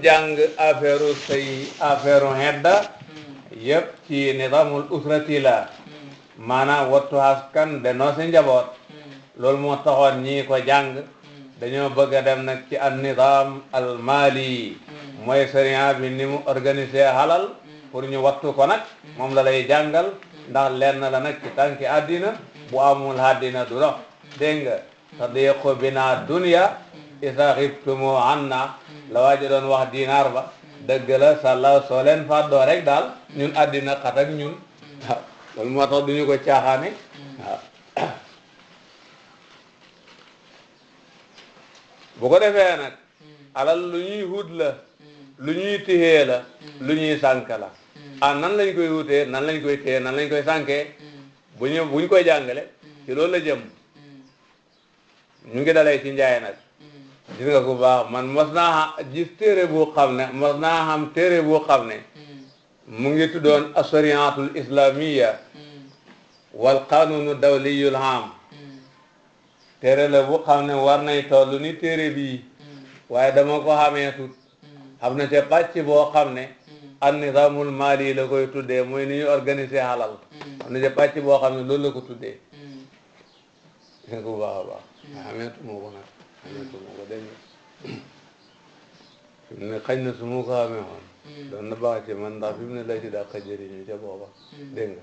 jàng affaire sëy affaire hedda yëpp ci nizamul usrati la maanaam wattu askan de noo si njaboot loolu moo taxoon ñii ko jàng dañoo bëgg a dem nag ci an nizam al mali mooy sariya bi ni mu organisé halal pour ñu wattu ko nag moom la lay jàngal ndax lenn la nag ci tànki àddina bu amul àddina du dox dégg nga sadiqu bina dunya isa xibtumu anna la waaji doon wax dinaar ba dëgg la sàlla soo leen fàddoo rek daal ñun àddina xat ak ñun waaw loolu moo tax duñu ko caaxaane waaw bu ko defee nag alal lu ñuy wut la lu ñuy tixee la lu ñuy sànk la nan lañ koy wutee nan lañ koy téye nan lañ koy sànkee buñ koy jàngale ci loolu la jëm ñu ngi dalee ci njaay nag gis nga ko baax man mos naa gis téere bu xam ne mos naa xam téere bu xam ne mu ngi tuddoon asariyatul islamiyya wal qanunu dawliyul ham téere la bu xam ne war nay toll ni téere bii waaye dama ko xamee tut xam na ca pàcc boo xam ne an nizamul mali la koy tuddee mooy ni ñu organiser halal xam na ca pàcc boo xam ne loolu la ko tuddee gis nga ko bu baax a baax xameetu moo ko nag xameetu moo ko dégg fi mu ne xañ na su ma ko xamee woon doon na baax ci man ndax fi mu ne lay ci dàq jëriñu ca booba dégg nga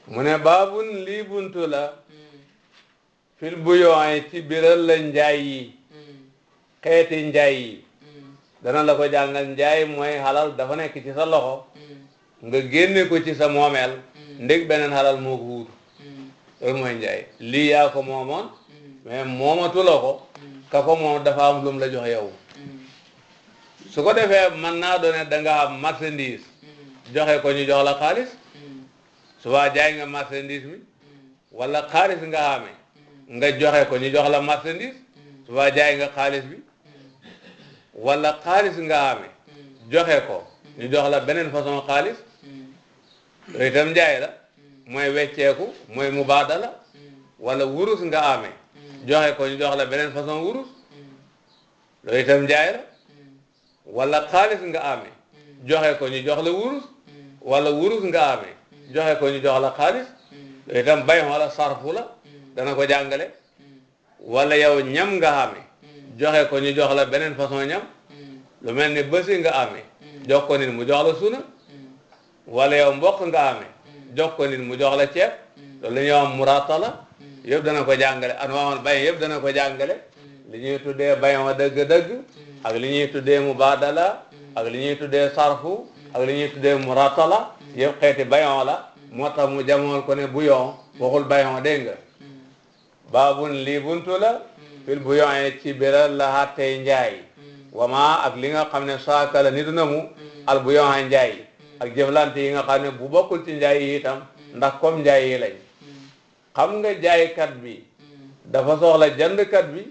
mu ne baabun lii buntu la fil bu yooy ci biral la njaay yi xeeti njaay yi dana la ko jàngal njaay mooy halal dafa nekk ci sa loxo nga génne ko ci sa moomeel ndég beneen halal moo ko wuutu loolu mooy njaay lii yaa ko moomoon mais moomatu la ko ka ko moom dafa am lu mu la jox yow su ko defee mën naa doone da nga am marchandise joxe ko ñu jox la xaalis suba jaay nga marchandise mi wala xaalis nga xamee nga joxe ko ñu jox la marchandise suba jaay nga xaalis bi wala xaalis nga xamee joxe ko ñu jox la beneen façon xaalis loolu itam njaay la mooy wecceeku mooy mubaadala wala wurus nga amee joxe ko ñu jox la beneen façon wurus loolu itam njaay la wala xaalis nga amee joxe ko ñu jox la wurus wala wurus nga amee joxe ko ñu jox la xaalis loolu itam bay wala sarfu la dana ko jàngale wala yow ñam nga amee joxe ko ñu jox la beneen façon ñam lu mel ni bësi nga amee jox ko nit mu jox la suna wala yow mbokk nga amee jox ko nit mu jox la ceeb loolu la ñuy wax muratala yëpp dana ko jàngale anwaawul bay yëpp dana ko jàngale li ñuy tuddee bayon dëgg-dëgg ak li ñuy tuddee mubaadala ak li ñuy tuddee sarfu ak li ñuy tuddee muratala yëpp xeeti bayon la moo tax mu jamool ko ne buyon waxul bayon dégg nga baabun lii buntu la fil buyon ci biral la xattey njaay wama ak li nga xam ne saaka la nitu na mu al buyon a njaay ak jëflante yi nga xam ne bu bokkul ci njaay yi itam ndax comme njaay yi lañ xam nga jaaykat bi dafa soxla jëndkat bi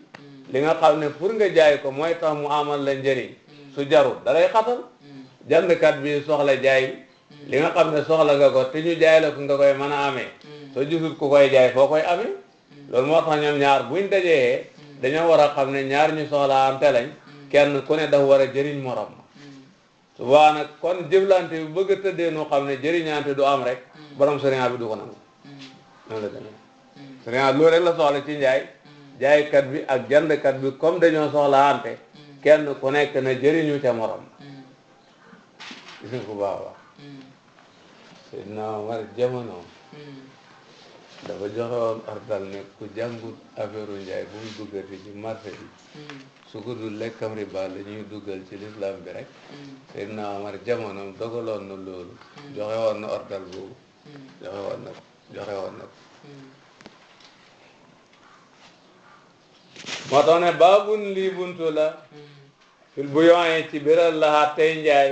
li nga xam ne pour nga jaay ko mooy tax mu amal la njëriñ su jarul dalay xatal jëndkat bi soxla jaay li nga xam ne soxla nga ko te ñu jaay la ko nga koy mën a amee soo gisul ku koy jaay foo koy amee loolu moo tax ñoom ñaar buñ dajee dañoo war a xam ne ñaar ñu soxla am te lañ kenn ku ne dafa war a jëriñ morom su boobaa nag kon jëflante bi bëgg a tëddee noo xam ne jëriñante du am rek borom sëriñ bi du ko nangu noonu la demee sëriñ loolu rek la soxla ci njaay jaaykat bi ak jëndkat bi comme dañoo soxla ante kenn ku nekk na jëriñu ca morom gis nga ko baax a baax Seydina Omar jamono dafa joxe woon ordal ne ku jàngut affaire njaay bu mu duggati ci marché bi su ko dul lekkam riba la ñuy duggal ci l'islam bi rek Seydina Omar jamono dogaloon na loolu joxe woon na ordal boobu joxe woon na ko moo tax ne baabun lii buntu la fil bu yoxee ci biral la xattey njaay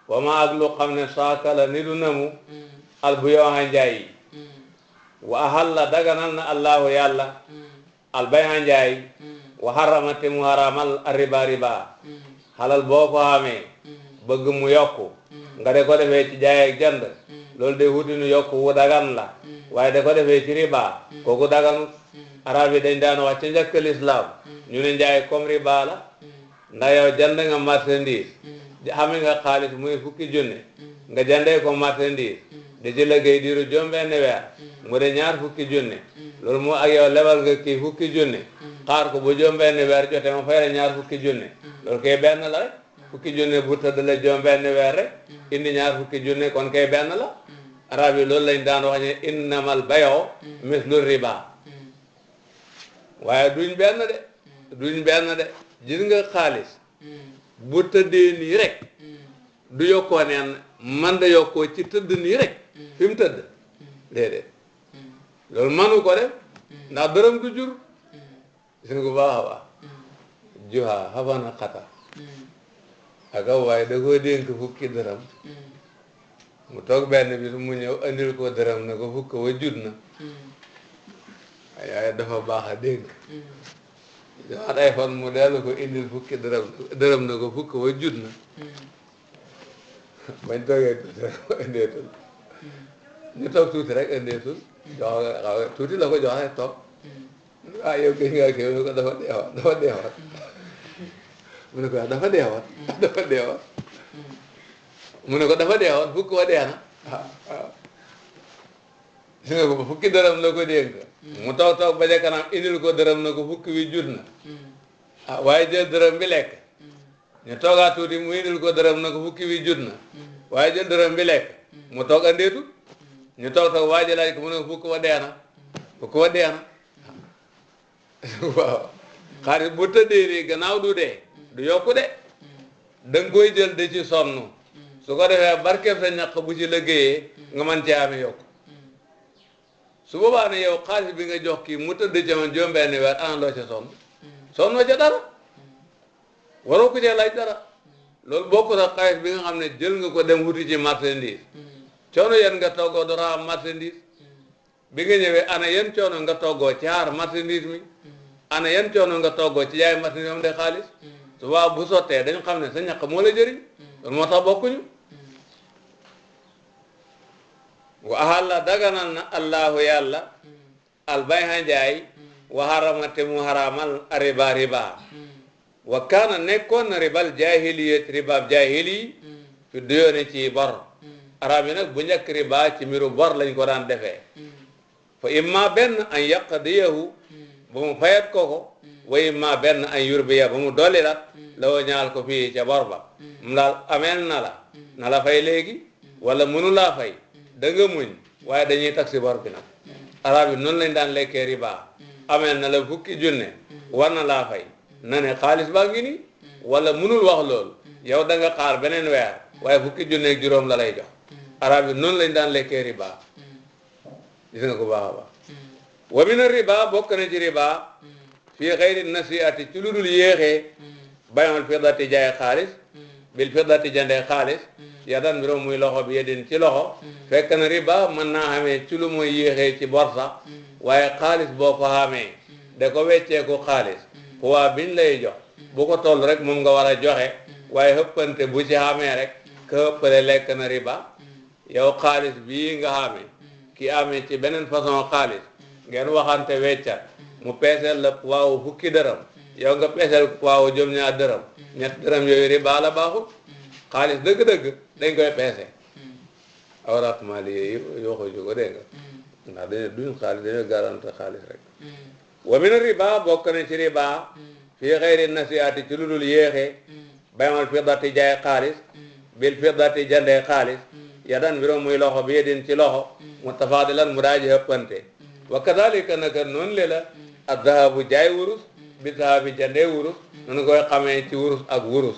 wama ak lu xam ne saaka la nidu namu al bu yoxee njaay yi wa ahalla daganal na allahu yàlla al bay'a njaay wa haramate mu haramal riba halal boo ko xamee bëgg mu yokku nga de ko defee ci jaay ak jënd loolu de wutinu yokku wu dagan la waaye de ko defee ci riba kooku daganut arab yi dañ daan wax ci njëkk lislaam ñu ne njaay comme riba la ndax yow jënd nga marchandise xame nga xaalis muy fukki junne nga jëndee ko marchandise di ci liggéey diiru juróom-benn weer mu de ñaar fukki junne loolu moo ak yow lebal nga kii fukki junne xaar ko bu juróom-benn weer jote ma fay la ñaar fukki junne loolu kay benn la rek fukki junne bu tëdd la juróom-benn weer rek indi ñaar fukki junne kon kay benn la arab yi loolu lañ daan wax ne innamal bayu mislu riba waaye duñ benn de gis nga xaalis bu tëddee nii rek du yokkoo neen man da yokkoo ci tëdd nii rek fi mu tëdd déedéet loolu manu ko def ndax dërëm du jur gis nga ko baax a baax juha xabana xata aka waaye da koo dénk fukki dërëm mu toog benn bis mu ñëw andil ko dërëm na ko fukk wa jut na waaye dafa baax a dénk joxaat ay fan mu dellu ko indil fukki dërëm na ko fukk wa jut na bañ toogee tuuti rek indeetul ñu toog tuuti rek indeetul jox tuuti la ko jox rek toog yow gis nga kii mu ne ko dafa deewaat mu ne ko dafa deewaat mu ne ko dafa deewaat fukk wa dee na waaw gis nga ko fukki dërëm la ko dénk mu toog ba ca kanam indil ko dërëm na ko fukki wi jut na waaye jël dërëm bi lekk ñu toogaat tuuti mu indil ko dërëm na ko fukki wi jut na waaye jël dërëm bi lekk mu toog andeetu ñu toog waaye laaj ko mu ne ko fukk wa dee na waaw xaalis bu tëddee nii gannaaw du dee du yokku de da nga koy jël de ci sonn su ko defee barkeb sa ñaq bu ci liggéeyee nga mën cee amee yokku su boobaa ne yow xaalis bi nga jox kii mu tëdd ca man juróom-benn weer ana loo ca sonnoo ca dara waroo ko cee laaj dara loolu bokk na xaalis bi nga xam ne jël nga ko dem wuti ci marchandise coono yan nga toggoo dora am marchandise bi nga ñëwee ana yan coono nga toggoo ci xaar marchandise mi ana yan coono nga toggoo ci jaay marchandise am de xaalis su boobaa bu sottee dañ xam ne sa ñaq moo la jëriñ loolu moo tax bokkuñu wa ahalla daganal na allahu yàlla albayha njaay wa harama te mu haramal riba wa kaana nekkoon na ribal jahiliyat ribaab jahili fi duyoone ci bor arab yi nag bu njëkk riba ci mbiru bor lañ ko daan defee fa imma benn an yaqdiyahu ba mu fayat ko wa imma benn an yurbiya ba mu dolli la loo ñaal ko fii ca bor ba mu daal ameel na la fay léegi wala mënu laa fay da nga muñ waaye dañuy taxi bor bi nag arab yi noonu lañ daan lekkee riba ameel na la fukki junne war na laa fay na ne xaalis baa ngi nii wala mënul wax loolu yow da nga xaar beneen weer waaye fukki junne ak juróom la lay jox arab yi noonu lañ daan lekkee riba gis nga ko baax a baax wa mina riba bokk na ci riba fii xayri nasiati ci lu dul yéexee bayal fiddati jaay xaalis bil fiddati jandee xaalis yadan mbirom muy loxo bi yedin ci loxo fekk na riba mën naa xamee ci lu muy yéexee ci bor sax waaye xaalis boo ko xamee da ko wecceeku xaalis poids biñ lay jox bu ko toll rek moom nga war a joxe waaye xëppante bu ci xamee rek ka xëppale lekk na riba yow xaalis bii nga xamee ki amee ci beneen façon xaalis ngeen waxante weccat mu peeseel la poids fukki dërëm yow nga peeseel poids juróom-ñaar dërëm ñett dërëm yooyu riba la baaxul xaalis dëgg-dëgg dañ koy peese awraat mali yi waxuñu ko dégg nga ndax duñ xaalis dañoo garante xaalis rek wa min riba bokk na ci riba fii xayri nasiati ci lu dul yéexee baymal fiddati jaay xaalis bil fiddati jandee xaalis yadan mbirom muy loxo bi yedin ci loxo mutafadilan mu daaji hëppante wa kadalika naka noonu le la ak dahabu jaay wurus bi dahabi jandee wurus noonu koy xamee ci wurus ak wurus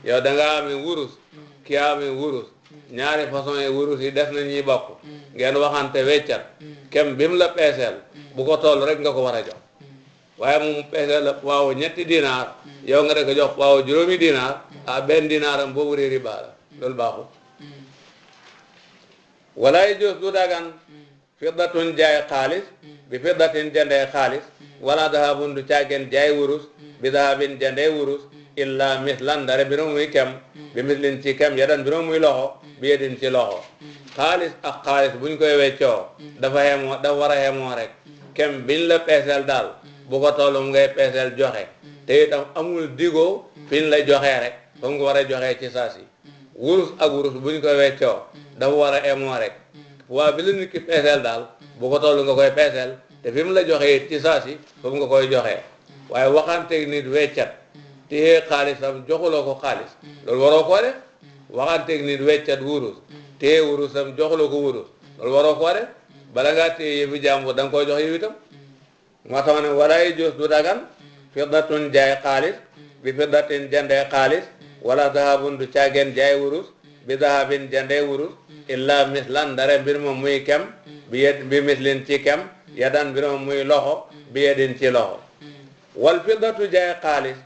yow da nga amee wurus ki amee wurus ñaari façon yi wurus yi def na ñuy bokk ngeen waxante weccat kem bi mu la peeseel bu ko toll rek nga ko war a jox waaye mu peeseel la waaw ñetti dinaar yow nga rek jox waaw juróomi dinaar benn dinaaram boobu réeri baa la loolu baaxul walaay jos du dagan fiddatun jaay xaalis bi fiddatin jandee xaalis wala dahabun du caageen jaay wurus bi dahabin jandee wurus illa mislan dara biro muy kem bi mislin ci kem yadan biro muy loxo bi yedin ci loxo xaalis ak xaalis buñ koy weccoo dafa war a xemoo rek kem biñ la peeseel daal bu ko tollum ngay peeseel joxe te itam amul digoo fi ñu la joxee rek fa nga war a joxee ci saa si wurus ak wurus bu ñu ko weccoo dafa war a emoo rek waa bi la nit ki peeseel daal bu ko toll nga koy peeseel te fi mu la joxee ci saa si foofu nga koy joxee waaye waxanteeg nit weccat téye xaalisam joxuloo ko xaalis loolu waroo koo def waxanteeg nit weccat wurus téye wurusam joxuloo ko wurus loolu waroo koo def bala ngaa téye yëfi jàmbur da nga koy jox yëf itam moo tax ne walaay jos du dagan fiddatun jaay xaalis bi fiddatin jandee xaalis wala dahabun du caageen jaay wurus bi dahabin jandee wurus illa mislan ndare mbir moom muy kem bi mislin ci kem yadan mbir moom muy loxo bi yedin ci loxo wal fiddatu jaay xaalis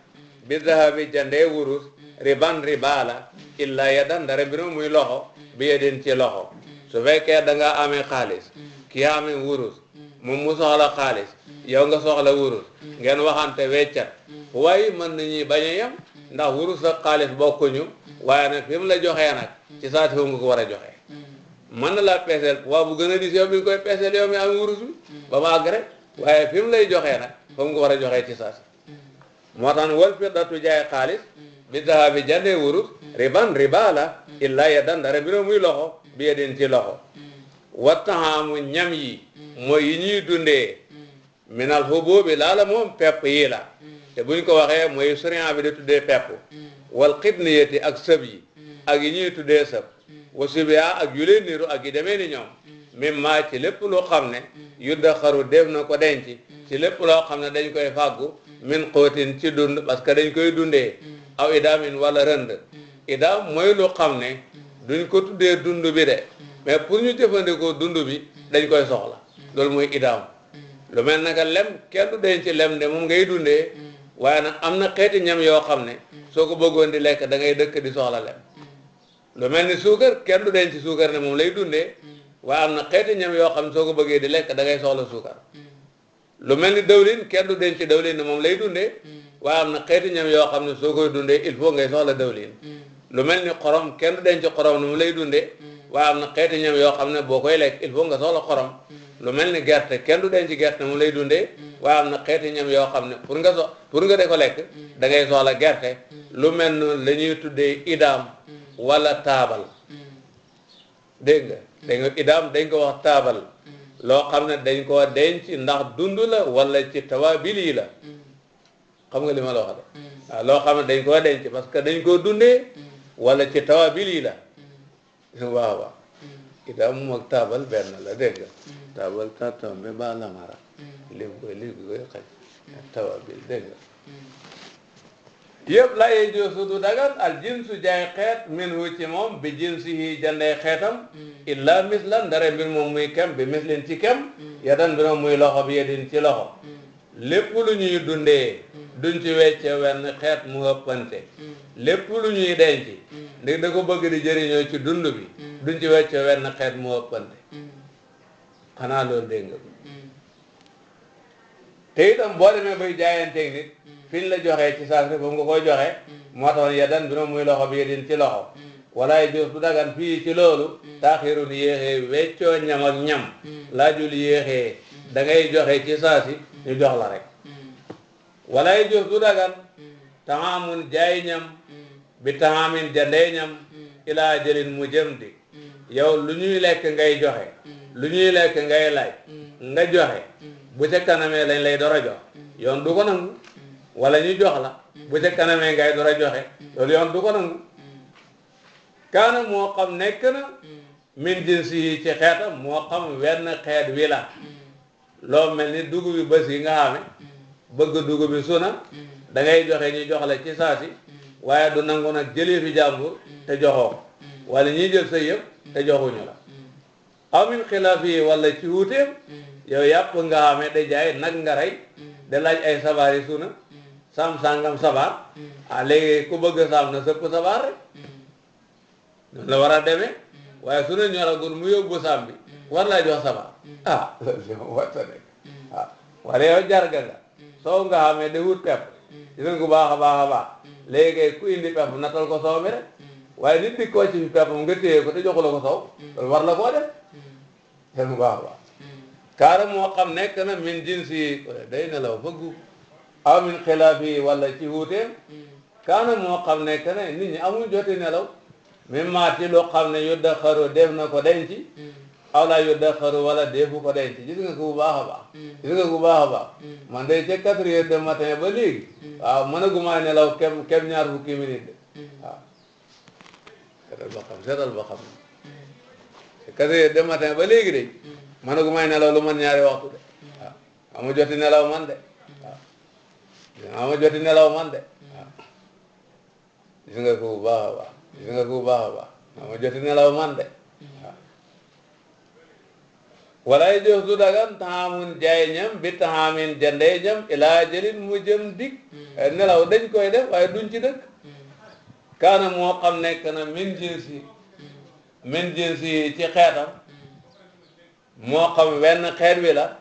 bi dahabi jandee wurus riban ribaala illa yadan ndare mbir moom muy loxo bi yedin ci loxo su fekkee da nga amee xaalis kii amee wurus moom mu soxla xaalis yow nga soxla wurus ngeen waxante weccat waaye mën nañuy bañ a yem ndax wurus ak xaalis bokkuñu waaye nag fi mu la joxee nag ci saati foofu nga ko war a joxee mën na laa peeseel waaw bu gën a dis yow mi ngi koy peeseel yow mi am wurus bi ba mu àgg rek waaye fi mu lay joxee nag foofu nga ko war a joxee ci saati moo tax ne wal fiddatu jaay xaalis bi dahabi jandee wurus riban riba la illa yadan dara bi muy loxo bi yedin ci loxo wattaxaamu ñam yi mooy yi ñuy dundee minal huboobi laala moom pepp yi la te buñ ko waxee mooy suriyan bi di tuddee pepp wal xidniyati ak sëb yi ak yi ñuy tuddee sëb wa subiya ak yu leen niru ak yi demee ni ñoom mim maa ci lépp loo xam ne yudda xaru def na ko denc ci lépp loo xam ne dañ koy fàggu min xóotin ci dund parce que dañ koy dundee aw idaamin wala rënd idaam mooy lu xam ne duñ ko tuddee dund bi de mais pour ñu jëfandikoo dund bi dañ koy soxla loolu mooy idaam lu mel naka lem kenn du denc lem de moom ngay dundee waaye nag am na xeeti ñam yoo xam ne soo ko bëggoon di lekk da ngay dëkk di soxla lem lu mel ni suukar kenn du denc suukar ne moom lay dundee waaye am na xeeti ñam yoo xam ne soo ko bëggee di lekk da ngay soxla suukar lu mel ni dawlin kenn du denc dawlin ne moom lay dundee waaye am na xeeti ñam yoo xam ne soo koy dundee il faut ngay soxla dawlin lu mel ni xorom kenn du denc xorom ne moom lay dundee waaye am na xeeti ñam yoo xam ne boo koy lekk il faut nga soxla xorom lu mel ni gerte kenn du denc gerte ne moom lay dundee waaye am na xeeti ñam yoo xam ne pour nga de ko lekk da ngay soxla gerte lu mel noonu la ñuy tuddee idaam wala taabal dégg nga dañ ko idaam dañ ko wax taabal loo xam ne dañ koo denc ndax dund la wala ci tawaabil yi la xam nga li ma la wax de waaw loo xam ne dañ koo denc parce que dañ koo dundee wala ci tawaabil yi la waaw waaw idaam moom ak taabal benn la dégg nga taabal tatombe ba lamara lim koy xaj tawaabil dégg nga yëpp la yee joosu du dagan al jinsu jaay xeet min hu ci moom bi jinsi yi jandee xeetam illa mislan ndare mbir moom muy kem bi mislin ci kem yadan mbir moom muy loxo bi yedin ci loxo lépp lu ñuy dundee duñ ci wecce wenn xeet mu ëppante lépp lu ñuy denc ndig da ko bëgg di jëriñoo ci dund bi duñ ci wecce wenn xeet mu ëppante xanaa loolu dégg nga te itam boo demee bay jaayanteeg nit fi ñu la joxee ci saas rek boobu nga koy joxe moo tax yadan bi muy loxo bi yedin ci loxo walaay joos du dagan fii ci loolu taaxirul yéexee weccoo ñam ak ñam laajul yéexee da ngay joxe ci saasi ñu jox la rek walaay joos du dagan taxaamun jaay ñam bi taxaamin jandee ñam ilaa jëlin mu jëm di yow lu ñuy lekk ngay joxe lu ñuy lekk ngay laaj nga joxe bu ca kanamee lañ lay door a jox yoon du ko nangu wala ñu jox la bu ca kanamee ngay door a joxe loolu yoon du ko nangu kaana moo xam nekk na min jinsi yi ci xeetam moo xam wenn xeet wi la loo mel ni dugub bi bés yi nga xame bëgg dugub bi suna da ngay joxe ñu jox la ci saasi waaye du nangu nag jëlee fi jàmbur te joxoo ko wala ñuy jël sa yëpp te joxuñu la aw min xilaaf yi wala ci wuuteem yow yàpp nga xame da jaay nag nga rey da laaj ay sabaar yi suna sam sangam sabaar léegi ku bëgg saam na sëpp sabaar rek noonu la war a demee waaye su ne ñoragul mu yóbbu saam bi war laa jox sabaar loolu warta nekk wala yow jarga nga soow nga xamee da wut pepp dinañ ko baax a baax a baax léegi ku indi pepp natal ko soow mi rek waaye nit di koo ci fi pepp nga téye ko te joxula ko soow loolu war la koo def ten baax a baax kaara moo xam nekk na min jinsi yi day nelaw fëggu aw min xilaafi wala ci wuuteem kaana moo xam ne que ne nit ñi amuñ joti nelaw même maati loo xam ne yu daxaru def na ko denc aw laa yu daxaru wala defu ko denc gis nga ko bu baax a baax gis nga ko bu baax a baax man day ca 4 heures de matin ba léegi waaw mënaguma nelaw kem ñaar fukki minute de waaw seetal ba xam ca 4 heures de matin ba léegi de mënaguma nelaw lu man ñaari waxtu de waaw ama joti nelaw man de waaw ama joti nelaw man de waaw gis nga ko bu baax a baax gis nga ko bu baax a baax ama joti nelaw man de waaw walay jox du dagan taxamun jaay ñam bi taxamin jandee ñam ilaa jëlin mu jëm dik nelaw dañ koy def waaye duñ ci dëkk kaana moo xam nekk na min jinsi ci xeetam moo xam wenn xeet wi la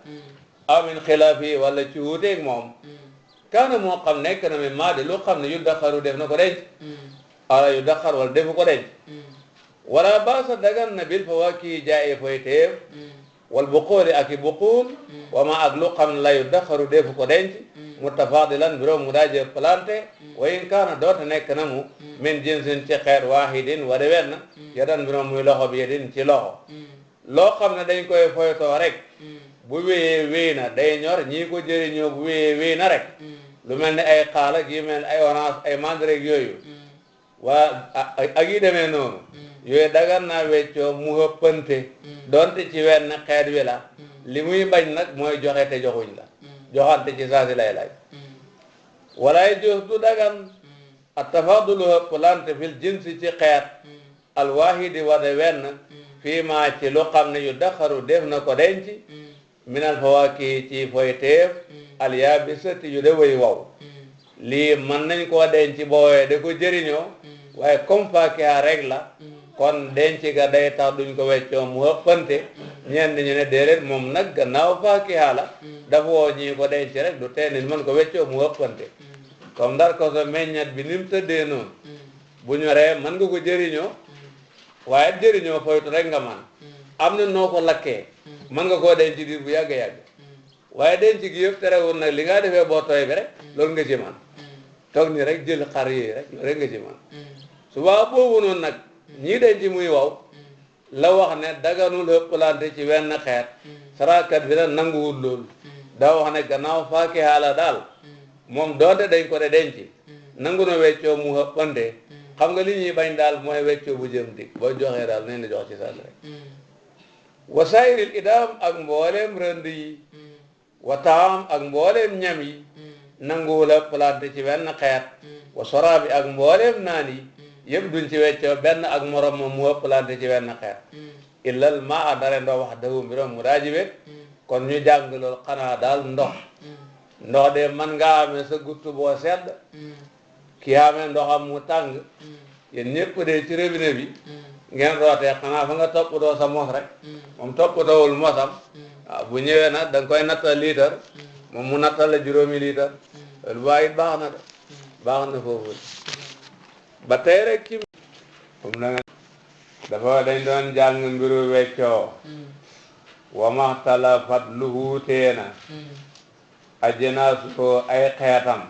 aw min xilaafi wala ci wuuteeg moom kaana moo xam nekk na min maa di lu xam ne yu daxaru def na ko denc ala yu daxar wala defu ko denc wala baasa dagan na bil fa waa kii jaayi foy teef wal buquuli ak i buquul wa ma ak lu xam ne la yu daxaru defu ko denc mutafadilan biroom mu daaje plante wa in kaana doota nekk na mu min jinsin ci xeet waahidin wala wenn yadan biroom muy loxo bi yedin ci loxo loo xam ne dañ koy foytoo rek bu wéyee wéy na day ñor ñii ko jëriñoo bu wéyee wéy na rek lu mel ni ay xaala gi mel ni ay orange ay mandarek yooyu waa ak yi demee noonu yooyu dagan naa weccoo mu hëppante donte ci wenn xeet wi la li muy bañ nag mooy joxe te joxuñ la joxante ci saasi lay laaj walaay jox du dagan a tafadulu hëppalante fil jinsi ci xeet alwahidi wade wenn fii maa ci lu xam ne yu daxaru def na ko denc minal fawaaki ci foy teef alyaabisati yu de way waw lii mën nañ koo denc boowee de ko jëriñoo waaye comme faakiha rek la kon denc ga day tax duñ ko weccoo mu ëppante ñenn ñu ne déedéet moom nag gannaaw faakiha la dafa woo ñii ko denc rek du tee nit mën ko weccoo mu ëppante comme ndar ko so meññat bi ni mu tëddee noonu bu ñoree mën nga ko jëriñoo waaye jëriñoo foytu rek nga man am na noo ko lakkee mën nga koo denc diir bu yàgg-yàgg waaye denc gi yëpp terewul nag li nga defee boo tooy bi rek loolu nga ci man toog ni rek jël xar yi rek loolu rek nga ci man suba boobu noonu nag ñii denc muy waw la wax ne daganul ëppalante ci wenn xeet sarakat bi nag nanguwul loolu daa wax ne gannaaw faakiha la daal moom doonte dañ ko de denc nangu na weccoo mu ëppante xam nga li ñuy bañ daal mooy weccoo bu jëm dik boo joxee daal nañ la jox ci sàll rek wa sayril idam ak mbooleem rënd yi wa taam ak mbooleem ñam yi nanguwul ëppalante ci wenn xeet wa soraabi ak mbooleem naan yi yëpp duñ ci weccoo benn ak morom moom mu ëppalante ci wenn xeet illal maa dare ndox wax dahu mbirom mu daajibe kon ñu jàng loolu xanaa daal ndox de man nga amee sa guttu boo sedd kii amee ndoxam mu tàng yéen ñëpp de ci robinet bi ngeen rootee xanaa fa nga toppatoo sa mos rek moom toppatoowul mosam waaw bu ñëwee nag da nga koy nattal liitar moom mu nattal la 5 liitar loolu baa it baax na de baax na foofu ba tey rek ci comme dafa dañ doon jàng mbiru weccoo wa maxtalafat lu wuuteena ajnaasu ay xeetam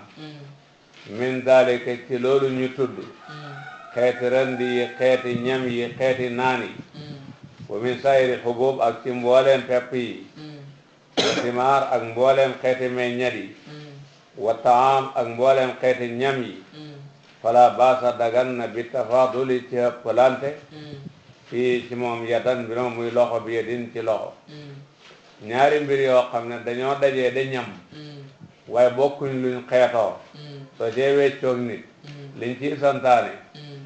min dalika ci loolu ñu tudd xeeti rënd yi xeeti ñam yi xeeti naan yi wa min sayri xubub ak ci mbooleem pepp yi wa simaar ak mbooleem xeeti meññet yi wa taam ak mbooleem xeeti ñam yi fala baasa dagan na bi tafaduli ci ëppalante fii ci moom yadan bi moom muy loxo bi yedin ci loxo ñaari mbir yoo xam ne dañoo dajee de ñam waaye bokkuñ luñ xeetoo soo cee weccoog nit liñ ciy santaane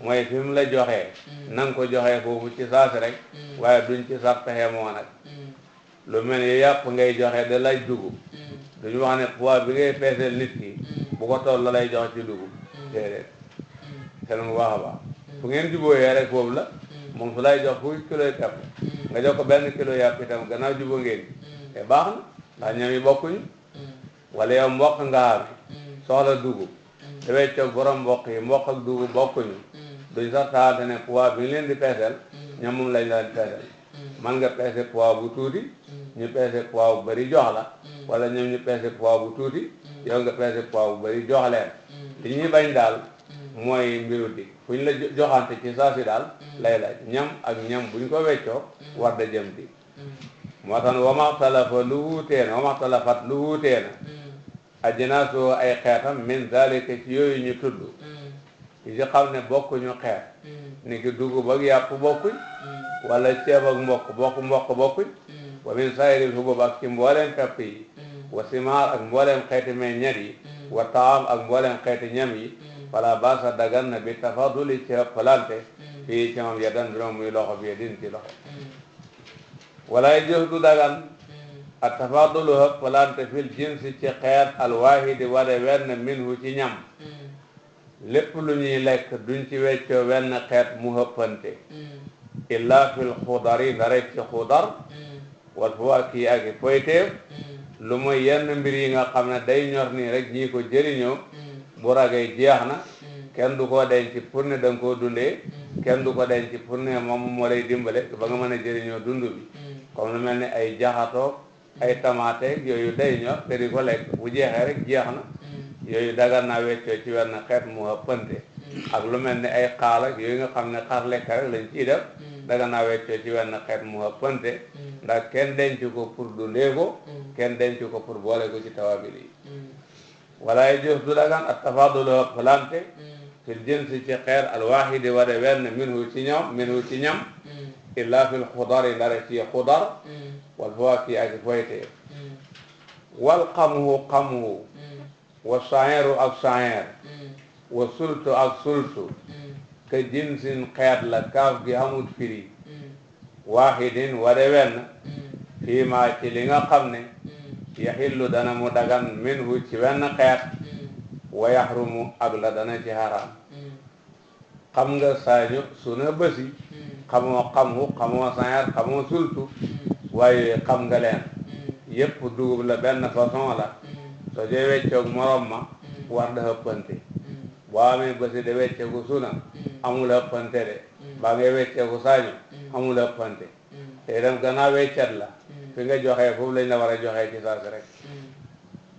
mooy fi mu la joxee nanga ko joxee foofu ci saasi rek waaye duñ ci sartaxee moo nag lu mel ni yàpp ngay joxe da lay dugub duñu wax ne poids bi ngay peeseel nit ki bu ko toll la lay jox ci dugub déedéet xel mu baax a baax fu ngeen jubóoyee rek foofu la moom su lay jox fukki kilo pepp nga jox ko benn kilo yàpp itam gannaaw jubóo ngeen te baax na ndax ñoom yi bokkuñu wala yow mboq nga xam soxla dugub te weccoog borom mboq yi mboq ak dugub bokkuñu duñ sax taxante ne poids bi ñu leen di peeseel ñoom moom lañ leen peeseel man nga peese poids bu tuuti ñu peese poids bu bëri jox la wala ñoom ñu peese poids bu tuuti yow nga peese poids bu bëri jox leen li ñuy bañ daal mooy mbiru di fu ñu la joxante ci saa si daal lay laaj ñam ak ñam buñ ko weccoo war da jëm di moo tax wamaxtalafa lu wuuteena wamaxtalafat lu wuuteena ajinaasoo ay xeetam min zalika ci yooyu ñu tudd yi ci xam ne bokkuñu xeet ni ki dugub ak yàpp bokkuñ wala ceeb ak mboq bokkuñ wa min sayril hubub ak ci mbooleem pepp yi wa simaar ak mbooleem xeeti meññet yi wa taam ak mbooleem xeeti ñam yi fala baasa dagan na bi tafaduli ci ëppalante fii ci moom yadan bi muy loxo bi din ci loxo wala jëf du dagan a tafadulu ëppalante fil jinsi ci xeet alwaahidi wade wenn minhu ci ñam lépp lu ñuy lekk duñ ci weccoo wenn xeet mu ëppante illa fil xudari ndare ci xudar wal fawaaki ak i foyteef lu mooy yenn mbir yi nga xam ne day ñor nii rek ñii ko jëriñoo bu ragay jeex na kenn du ko denc pour ne da nga koo dundee kenn du ko denc pour ne moom moo lay dimbale ba nga mën a jëriñoo dund bi comme lu mel ni ay jaxatoo ay tamaate yooyu day ñor te di ko lekk bu jeexee rek jeex na yooyu dagan naa weccoo ci wenn xeet mu ëppante ak lu mel ni ay xaal ak yooyu nga xam ne xar lekk rek lañ ciy def dagan naa weccoo ci wenn xeet mu ëppante ndax kenn denc ko pour dundee ko kenn denc ko pour boole ko ci tawabil yi wala jëf du dagan ak tafadulu ëppalante fil jinsi ci xeet alwaahidi wade wenn minhu ci ñam illa fil xudari ndare ci xudar wal fawaaki ak foyte wal xamhu wa saayeru ak saayer wa sultu ak sultu ka jinsin xeet la kaaf gi amul firi waahidin wade wenn fii maa ci li nga xam ne yaxillu dana mu dagan minhu ci wenn xeet wa yaxrumu ak la dana ci haram xam nga saañu suna bësi xamoo saayer xamoo sultu waaye xam nga leen yépp dugub la benn façon la soo dee weccoog morom ma war da ëppante boo amee bësi de wecceeku suna amul ëppante de baa ngay wecceeku saañu amul ëppante te itam gannaaw weccat la fi nga joxee foofu lañ la war a joxee ci saasi rek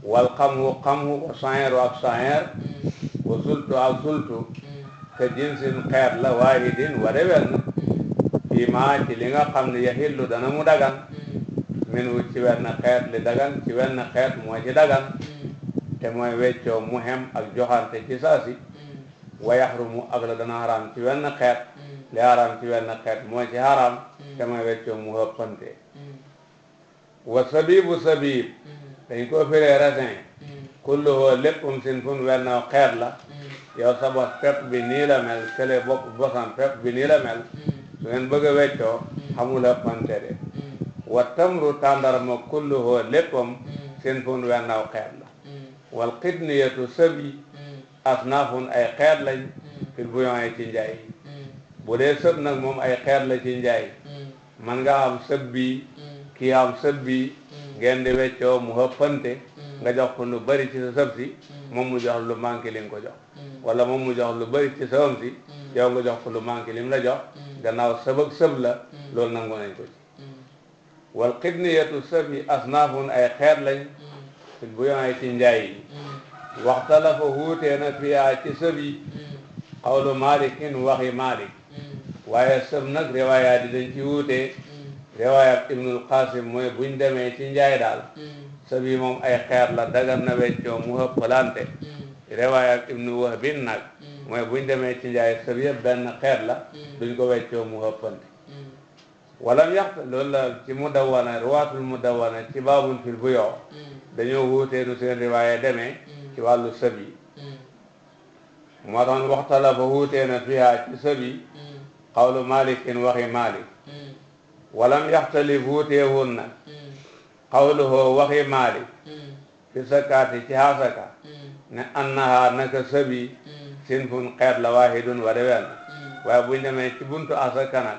wal xamhu wa saayeru ak saayer wa sultu ak sultu te jinsin xeet la waahidin wade wenn fii maa ci li nga xam ne yaxillu dana mu dagan min ci wenn xeet li dagan ci wenn xeet moo ci dagan te mooy weccoo mu hem ak joxante ci saasi wa yaxrumu ak la dana haram ci wenn xeet li haram ci wenn xeet moo ci haram te mooy weccoo mu ëppante wa sabibu dañ ko firee raisin kulluhu léppum sin fun wennaw xeet la yow sa bos pepp bi nii la mel kële bosam pepp bi nii la mel su ngeen bëgg a weccoo xamul ëppante de wa tamru tàndarma kulluhu léppam sin fun wennaw xeet la wal xidniyatu sëbi asnaafun ay xeet lañ fil buyon yi ci njaay bu dee sëb nag moom ay xeet la ci njaay man nga am sëb bi kii am sëb bi ngeen di weccoo mu ëppante nga jox ko lu bari ci sa sëb si moom mu jox lu manqué li nga ko jox wala moom mu jox lu bari ci sëbam si yow nga jox ko lu manqué li mu la jox gannaaw sëb ak sëb la loolu nangu nañ ko ci wal xidniyatu sëbi asnaafun ay xeet lañ fil buyon yi ci njaay yi waxtalafa wuutee na fiyaa ci sëb yi xawlu malikin waxi malik waaye sëb nag riwaayaat yi dañ ci wuutee riwaayat ibnul qasim mooy buñ demee ci njaay daal sëb yi moom ay xeet la dagan na weccoo mu ëppalante riwaayat ibnu wahbin nag mooy buñ demee ci njaay sëb yëpp benn xeet la duñ ko weccoo mu ëppante walam yaxta loolu la ci mudawwana ruwaatul mudawwana ci baabun fil buyoo dañoo wuutee nu seen riwaaya demee ci wàllu sëb yi moo tax waxtalafa wuutee na fiha ci sëb yi xawlu malikin waxi malik walam yaxtalif wuuteewul nag xawluhoo waxi malik fi sakaati ci hasaka ne annaha naka sëb yi sinfun xeet la waahidun wa de wenn waaye buñ demee ci buntu asaka nag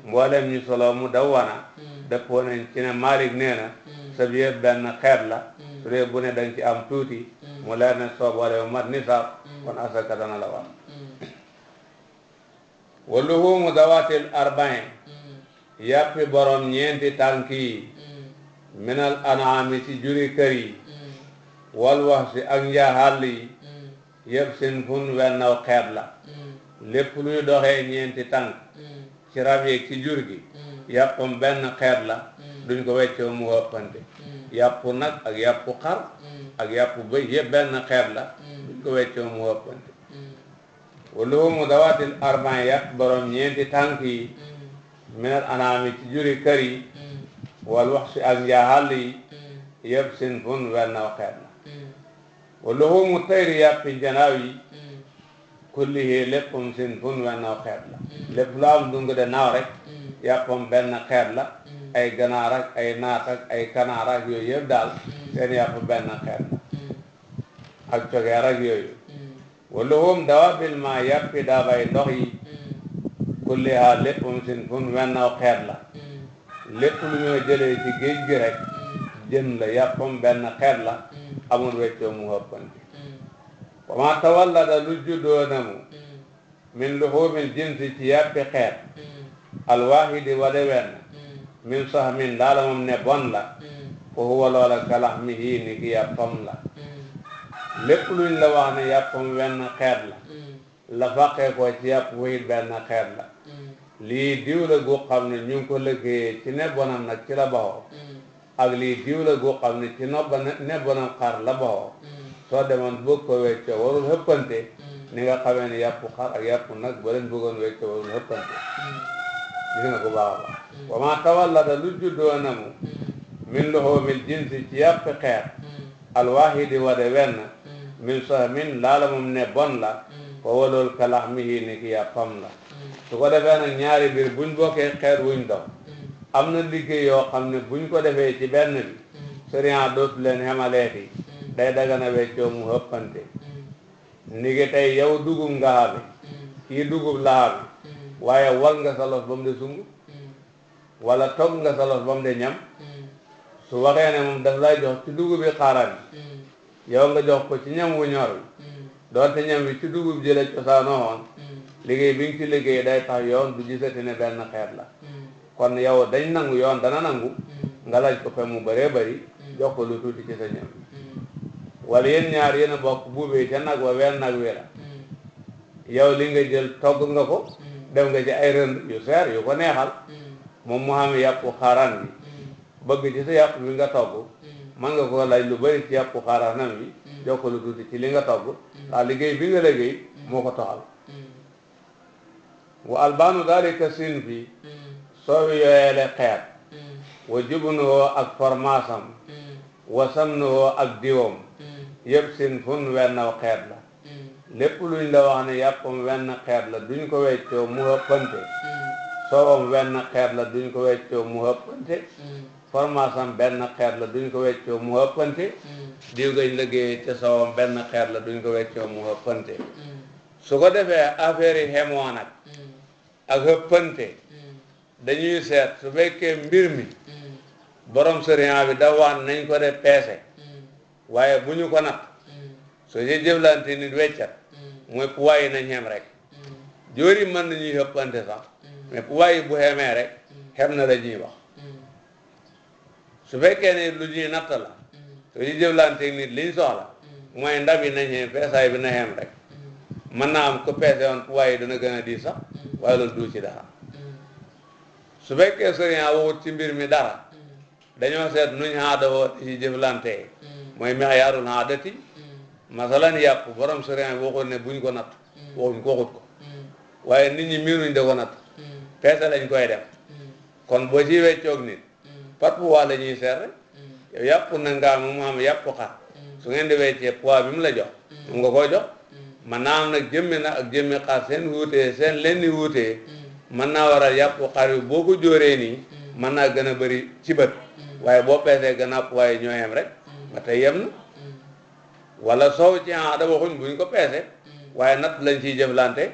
mboolem ñu solo mu dawwana dëppoo nañ ci ne malik nee na sëb yëpp benn xeet la su dee bu ne danga ci am tuuti mu leer ne soo boole mat nisaab kon asaka dana la war wa luhumu dawatil arba'in yàppi borom ñeenti tànk yi minal anaami ci juri kër yi wal wax si ak njaaxàll yi yëpp sin fun wennaw xeet la lépp luy doxee ñeenti tànk ci rab yeeg ci jur gi yàppam benn xeet la duñ ko weccoo mu ëppante yàpp nag ak yàpp xar ak yàpp bëy yëpp benn xeet la duñ ko weccoo mu ëppante wala mu dawatil arba'in yàpp borom ñeenti tànk yi minal anaami ci juri kër yi wal wax si ak njaaxàll yi yëpp sin fun wennaw xeet la wala mu tayri yàppi janaaw yi kullihi léppam sin fun wennaw xeet la lépp lu am dungu de naaw rek yàppam benn xeet la ay ganaar ak ay naat ak ay kanaar ak yooyu yëpp daal seen yàpp benn xeet la ak cogeer ak yooyu wala hum dawabil ma yàppi daabay ndox yi kulliha léppam sin fun wennaw xeet la lépp lu ñoo jëlee ci géej gi rek jën la yàppam benn xeet la amul weccoo mu ëppante wa ma tawallada lu juddoo na mu min luhumil jinsi ci yàppi xeet alwaahidi wade wenn min sahmin daala moom ne bon la fa huwa loola kalahmihi ni ki yàppam la lépp luñ la wax ne yàppam wenn xeet la faqee ko ci yàpp wayit benn xeet la lii diw la gu xam ne ñu ngi ko liggéeyee ci ne bonam nag ci la baxoo ak lii diw la gu xam ne ci ne bonam xar la baxoo soo demoon bëgg ko weccoo warul hëppante ni nga xamee ne yàpp xar ak yàpp nag ba leen bëggoon weccoo warul hëppante gis nga ko baax a baax wa ma tawallada lu juddoo na mu min luhumil jinsi ci yàpp xeet alwaahidi wade wenn min sahmin laala moom ne bon la fa walool kalahmihi ni ki yàppam la su ko defee nag ñaari biir buñ bokkee xeet wuñ dox am na liggéey yoo xam ne buñ ko defee ci benn bi sëriñ dootu leen xemaleeti day dagana weccoo mu hëppante ni ngi tey yow dugub nga xame kii dugub la xame waaye wal nga sa los ba mu de sungub wala togg nga sa los ba mu de ñam su waxee ne moom daf lay jox ci dugub bi xaaran yow nga jox ko ci ñam wu ñor bi doonte ñam wi ci dugub ji la cosaanoo woon liggéey bi nga ci liggéey day tax yoon du gisati ne benn xeet la kon yow dañ nangu yoon dana nangu nga laaj ko fe mu bëree bëri jox ko lu tuuti ci sa ñam wala yéen ñaar yéen a bokk buubee ca nag wa wenn nag wi la yow li nga jël togg nga ko def nga ci ay rënd yu seer yu ko neexal moom mu xam yàppu xaaraan bi bëgg ci sa yàpp bi nga togg man nga ko laaj lu bëri ci yàppu xaaraanam bi jox ko lu tuuti ci li nga togg ndax liggéey bi nga liggéey moo ko toxal wa albaanu dalika sin fi soowi yooyeele xeet wa jubnuhoo ak formaasam wa samnuhoo ak diwam yëpp sin fun wennaw xeet la lépp luñ la wax ne yàppam wenn xeet la duñ ko weccoo mu ëppante soowam wenn xeet la duñ ko weccoo mu ëppante formaasam benn xeet la duñ ko weccoo mu ëppante diw gañ liggéey ca soowam benn xeet la duñ ko weccoo mu ëppante su ko defee affaire yi xemoo nag ak ëppante dañuy seet su fekkee mbir mi borom sëriñ bi da waan nañ ko def peese waaye bu ñu ko natt soo ci jëflante nit weccat mooy poids yi nañ xem rek jóori mën nañuy ëppante sax mais poids yi bu xemee rek xem na la ñuy wax su fekkee ne lu ñuy natt la soo ci jëflante nit liñ soxla mooy ndab yi nañ xem peesaay bi na xem rek mën naa am ko peese woon poids yi dana gën a diis sax waaye loolu du ci dara su fekkee sëriñ waxut ci mbir mi dara dañoo seet nuñ aada woo ci jëflante mooy mexyaarul aadati masalan yàpp borom sëriñ bi waxul ne buñ ko natt waxuñ ko waxut ko waaye nit ñi miinuñ de ko natt peese lañ koy def kon boo ci weccoog nit par poids la ñuy seet rek yow yàpp na ngaa mu am yàpp xar su ngeen di weccee poids bi mu la jox moom nga koy jox man naa am nag jëmmi nag ak jëmmi xar seen wuutee seen lenni wuutee mën naa waral yàpp xar yi boo ko jóoree nii mën naa gën a bëri ci bët waaye boo peesee gën a poids yi ñoo yem rek ba tey yem na wala soow ci aada waxuñ buñ ko peese waaye natt lañ ciy jëflante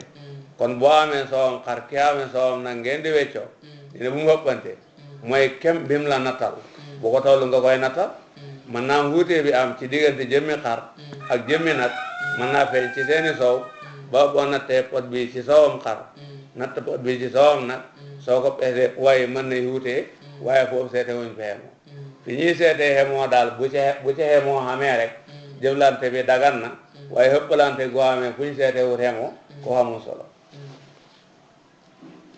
kon boo amee soowam xar ki amee soowam nag ngeen di weccoo ñu ne bu mu ëppante mooy kem bi mu la nattal bu ko tollu nga koy nattal mën naa am wuutee bi am ci diggante jëmmi xar ak jëmmi nag mën naa feeñ ci seeni soow ba boo nattee pot bi ci soowam xar natt pot bi ci soowam nag soo ko peesee waaye mën nay wuutee waaye foofu seete wuñ fa xemoo fi ñuy seetee xemoo daal bu ca xemoo xamee rek jëflante bi dagan na waaye xëppalante goo xamee fu ñu seetee wut xemoo ko xamul solo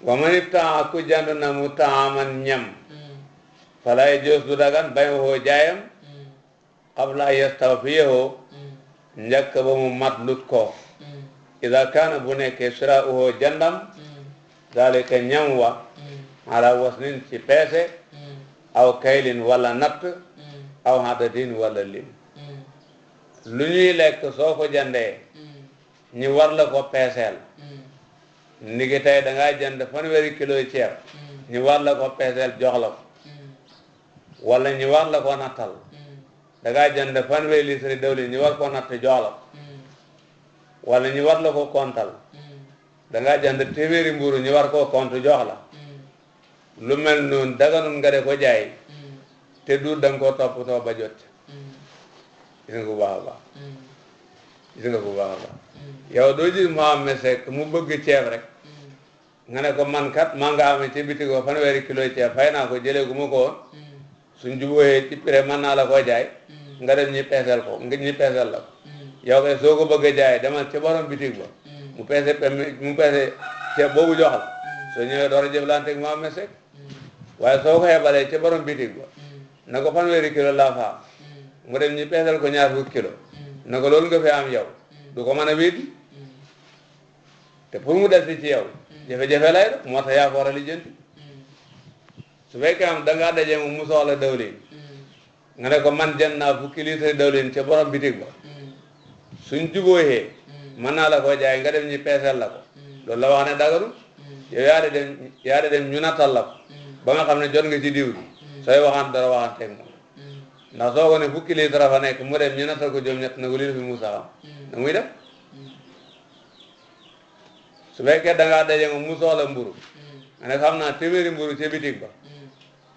wa man ibtaa ku jënd na mu taaman ñam falay joos du dagan bay woo jaayam qabla yastawfiyahu njëkk ba mu mat lut ko ida kaana bu nekkee shiraa'uhu jandam dalika ñam wa ala wasnin ci peese aw kaylin wala natt aw hadadin wala lim lu ñuy lekk soo ko jandee ñi war la ko peeseel niki tey da ngaa jënd fanweeri kilo ceeb ñi war la ko peeseel jox la ko wala ñi war la ko nattal da ngaa jënd fanweeri litre dawlin ñi war ko natt jox la ko wala ñi war la ko kontal da ngaa jënd téeméeri mburu ñi war koo compte jox la lu mel noonu daganul nga de ko jaay te du da nga koo toppatoo ba jot gis nga ko baax a baax gis nga ko baax a baax yow doo gis Mohamed Seck mu bëgg ceeb rek nga ne ko man kat maa nga amee ci bitig ba fanweeri kilo ceeb fay naa ko jëlee gu ma ko woon suñ jubóoyee ci prix mën naa la koo jaay nga dem ñi peeseel ko nga ñi peeseel la ko yow kay soo ko bëgg a jaay demal ci borom bitig ba mu peese ceeb boobu jox la soo ñëwee door a jëflanteeg Mohamed Seck waaye soo ko xeebalee ci borom bitig ba na ko fanweeri kilo laa fa am mu dem ñi peeseel ko ñaar fukki kilo na ko loolu nga fi am yow du ko mën a wéddi te pour mu des ci yow jafe-jafe lay def moo tax yaa ko war a lijjanti su fekkee am da ngaa daje mu soxla dawlin nga ne ko man jënd naa fukki litre dawlin ca borom bitig ba suñ jubóoyee mën naa la ko jaay nga dem ñi peeseel la ko loolu la wax ne dagaru yow yaa di dem ñu nattal la ko ba nga xam ne jot nga ci diw bi sooy waxaan dara waxanteeg moom ndax soo ko ne fukki litre fa nekk mu dem ñu nattal ko juróom ñett na ko lii fi Moussa xam na muy def su fekkee da ngaa daje mu soxla mburu nga ne xam naa téeméeri mburu ca bitig ba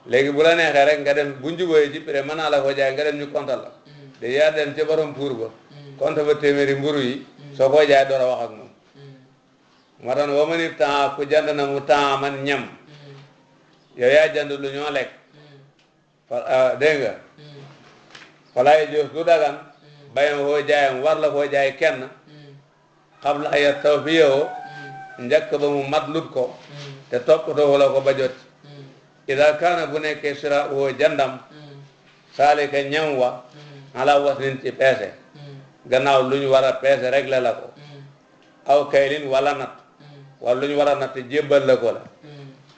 léegi bu la neexee rek nga dem bu njubóoyee ci prix mën naa la ko jaay nga dem ñu kontal la de yaa dem ca borom pour ba compte ba téeméeri mburu yi soo koy jaay door a wax ak moom moo tax wa ma ni temps ku jënd na mu temps man ñam yow yaa jënd lu ñoo lekk dégg nga falaay joos du dagan bayam koo jaayam war la koo jaay kenn xam la ya taw fi yow njëkk ba mu mat lut ko te toppatoo la ko ba jot ida kaana bu nekkee sira woo jandam saalika ñam wa ala wasnin ci peese gannaaw lu ñu war a peese rek la ko aw kaylin wala nat wala lu ñu war a natt jébbal la ko la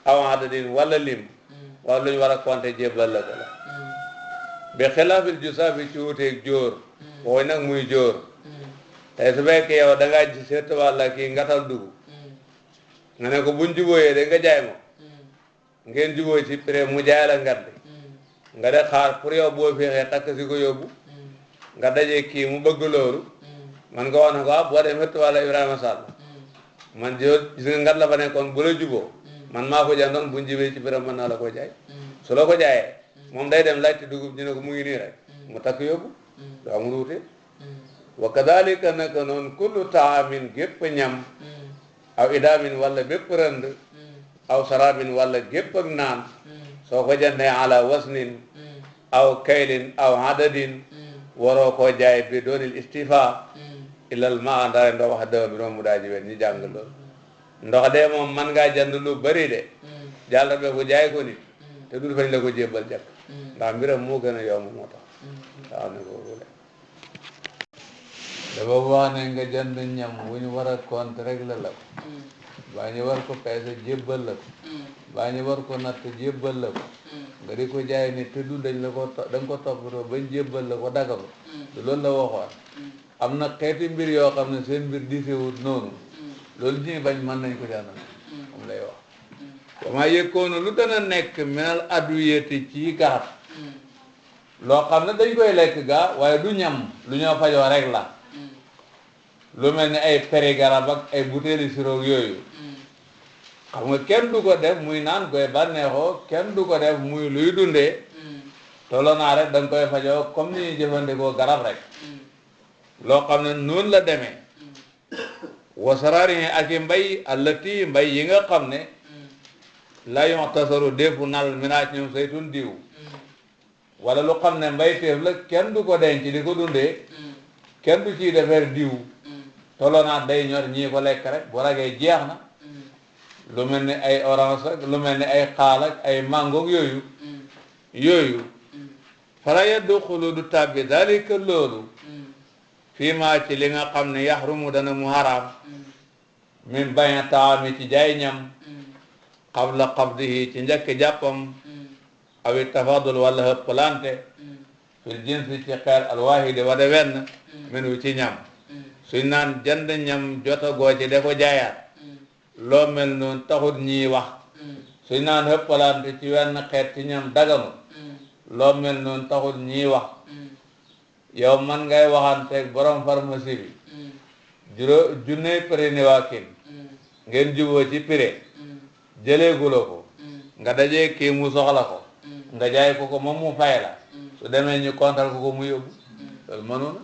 aw adadin wala lim wala lu ñu war a compter jébbal la ko la bi xilaafil jusaabi ci wuteeg jóor wooy nag muy jóor tey su fekkee yow da ngaa gis seet wàlla kii ngatal dugub nga ne ko buñ jubóoyee de nga jaay ma ngeen jubóoy ci prix mu jaay la ngat bi nga de xaar pour yow boo féexee takk si ko yóbbu nga daje kii mu bëgg loolu man nga wax ne ko boo dem xëtt wàlla Ibrahima Sall man gis nga ngat la fa nekkoon bu la juboo man maa ko jàndoon buñ jibee ci prix mën naa la ko jaay su la ko jaayee moom day dem laajte dugub ñu ne ko mu ngi nii rek mu takk yóbbu doo amul wute wa kadalika naka noonu kullu taamin gépp ñam aw idaamin wala bépp rënd aw sarabin wala gépp ak naan soo ko jëndee ala wasnin aw kaylin aw adadin waroo koo jaay bi doonil istifa ilal ma ndare ndox wax dëgg bi mu daa ji wet ñi jàng loolu ndox de moom man ngaa jënd lu bari de jàll be ko jaay ko nit te du fañ la ko jébbal jàkk ndax mbiram moo gën a yomb moo tax waaw ne ko wule dafa wax ne nga jënd ñam wu ñu war a compte rek la ko baa ñu war ko peese jébbal la ko baa ñu war ko natt jébbal la ko nga di ko jaay ni te du dañ la ko da nga ko toppatoo bañ jébbal la ko dagaru te loolu la waxoon am na xeeti mbir yoo xam ne seen mbir diisewut noonu loolu ñi bañ mën nañ ko jàndal moom lay wax wamaa yëkkoonu lu dana nekk minal adwiyati ci garab loo xam ne dañ koy lekk gaa waaye du ñam lu ñoo fajoo rek la lu mel ni ay peri garab ak ay butéeli siroog yooyu xam nga kenn du ko def muy naan koy bànneexoo kenn du ko def muy luy dundee tolloo naa rek da nga koy fajoo comme ni ñuy jëfandikoo garab rek loo xam ne noonu la demee wasaraari ak i mbay allati mbay yi nga xam ne la yon tasaru défu nal minaaj ñoom saytun diw wala lu xam ne mbay téef la kenn du ko denc di ko dundee kenn du ciy defar diw tolloo naa day ñor ñii ko lekk rek bu ragee jeex na lu mel ni ay orange ak lu mel ni ay xaal ak ay mango yooyu fala yadxulu du tàbbi dalika loolu fii maa ci li nga xam ne yaxrumu dana mu haram min bañ taami ci jaay ñam qabla qabdihi ci njëkk jàppam awi tafadul wala hëppalante fil jinsi ci xeer alwaahidi wade wenn minu ci ñam suñ naan jënd ñam jotagoo ci de ko jaayaat loo mel noonu taxut ñiy wax suñ naan hëppalante ci wenn xeet ci ñam daganu loo mel noonu taxut ñiy wax yow man ngay waxanteeg borom pharmacie bi junney prix ni waakin ngeen juboo ci prix jëleegula ko nga dajee kii mu soxla ko nga jaay ko moom mu fay la su demee ñu kontal ko mu yóbbu loolu mënuna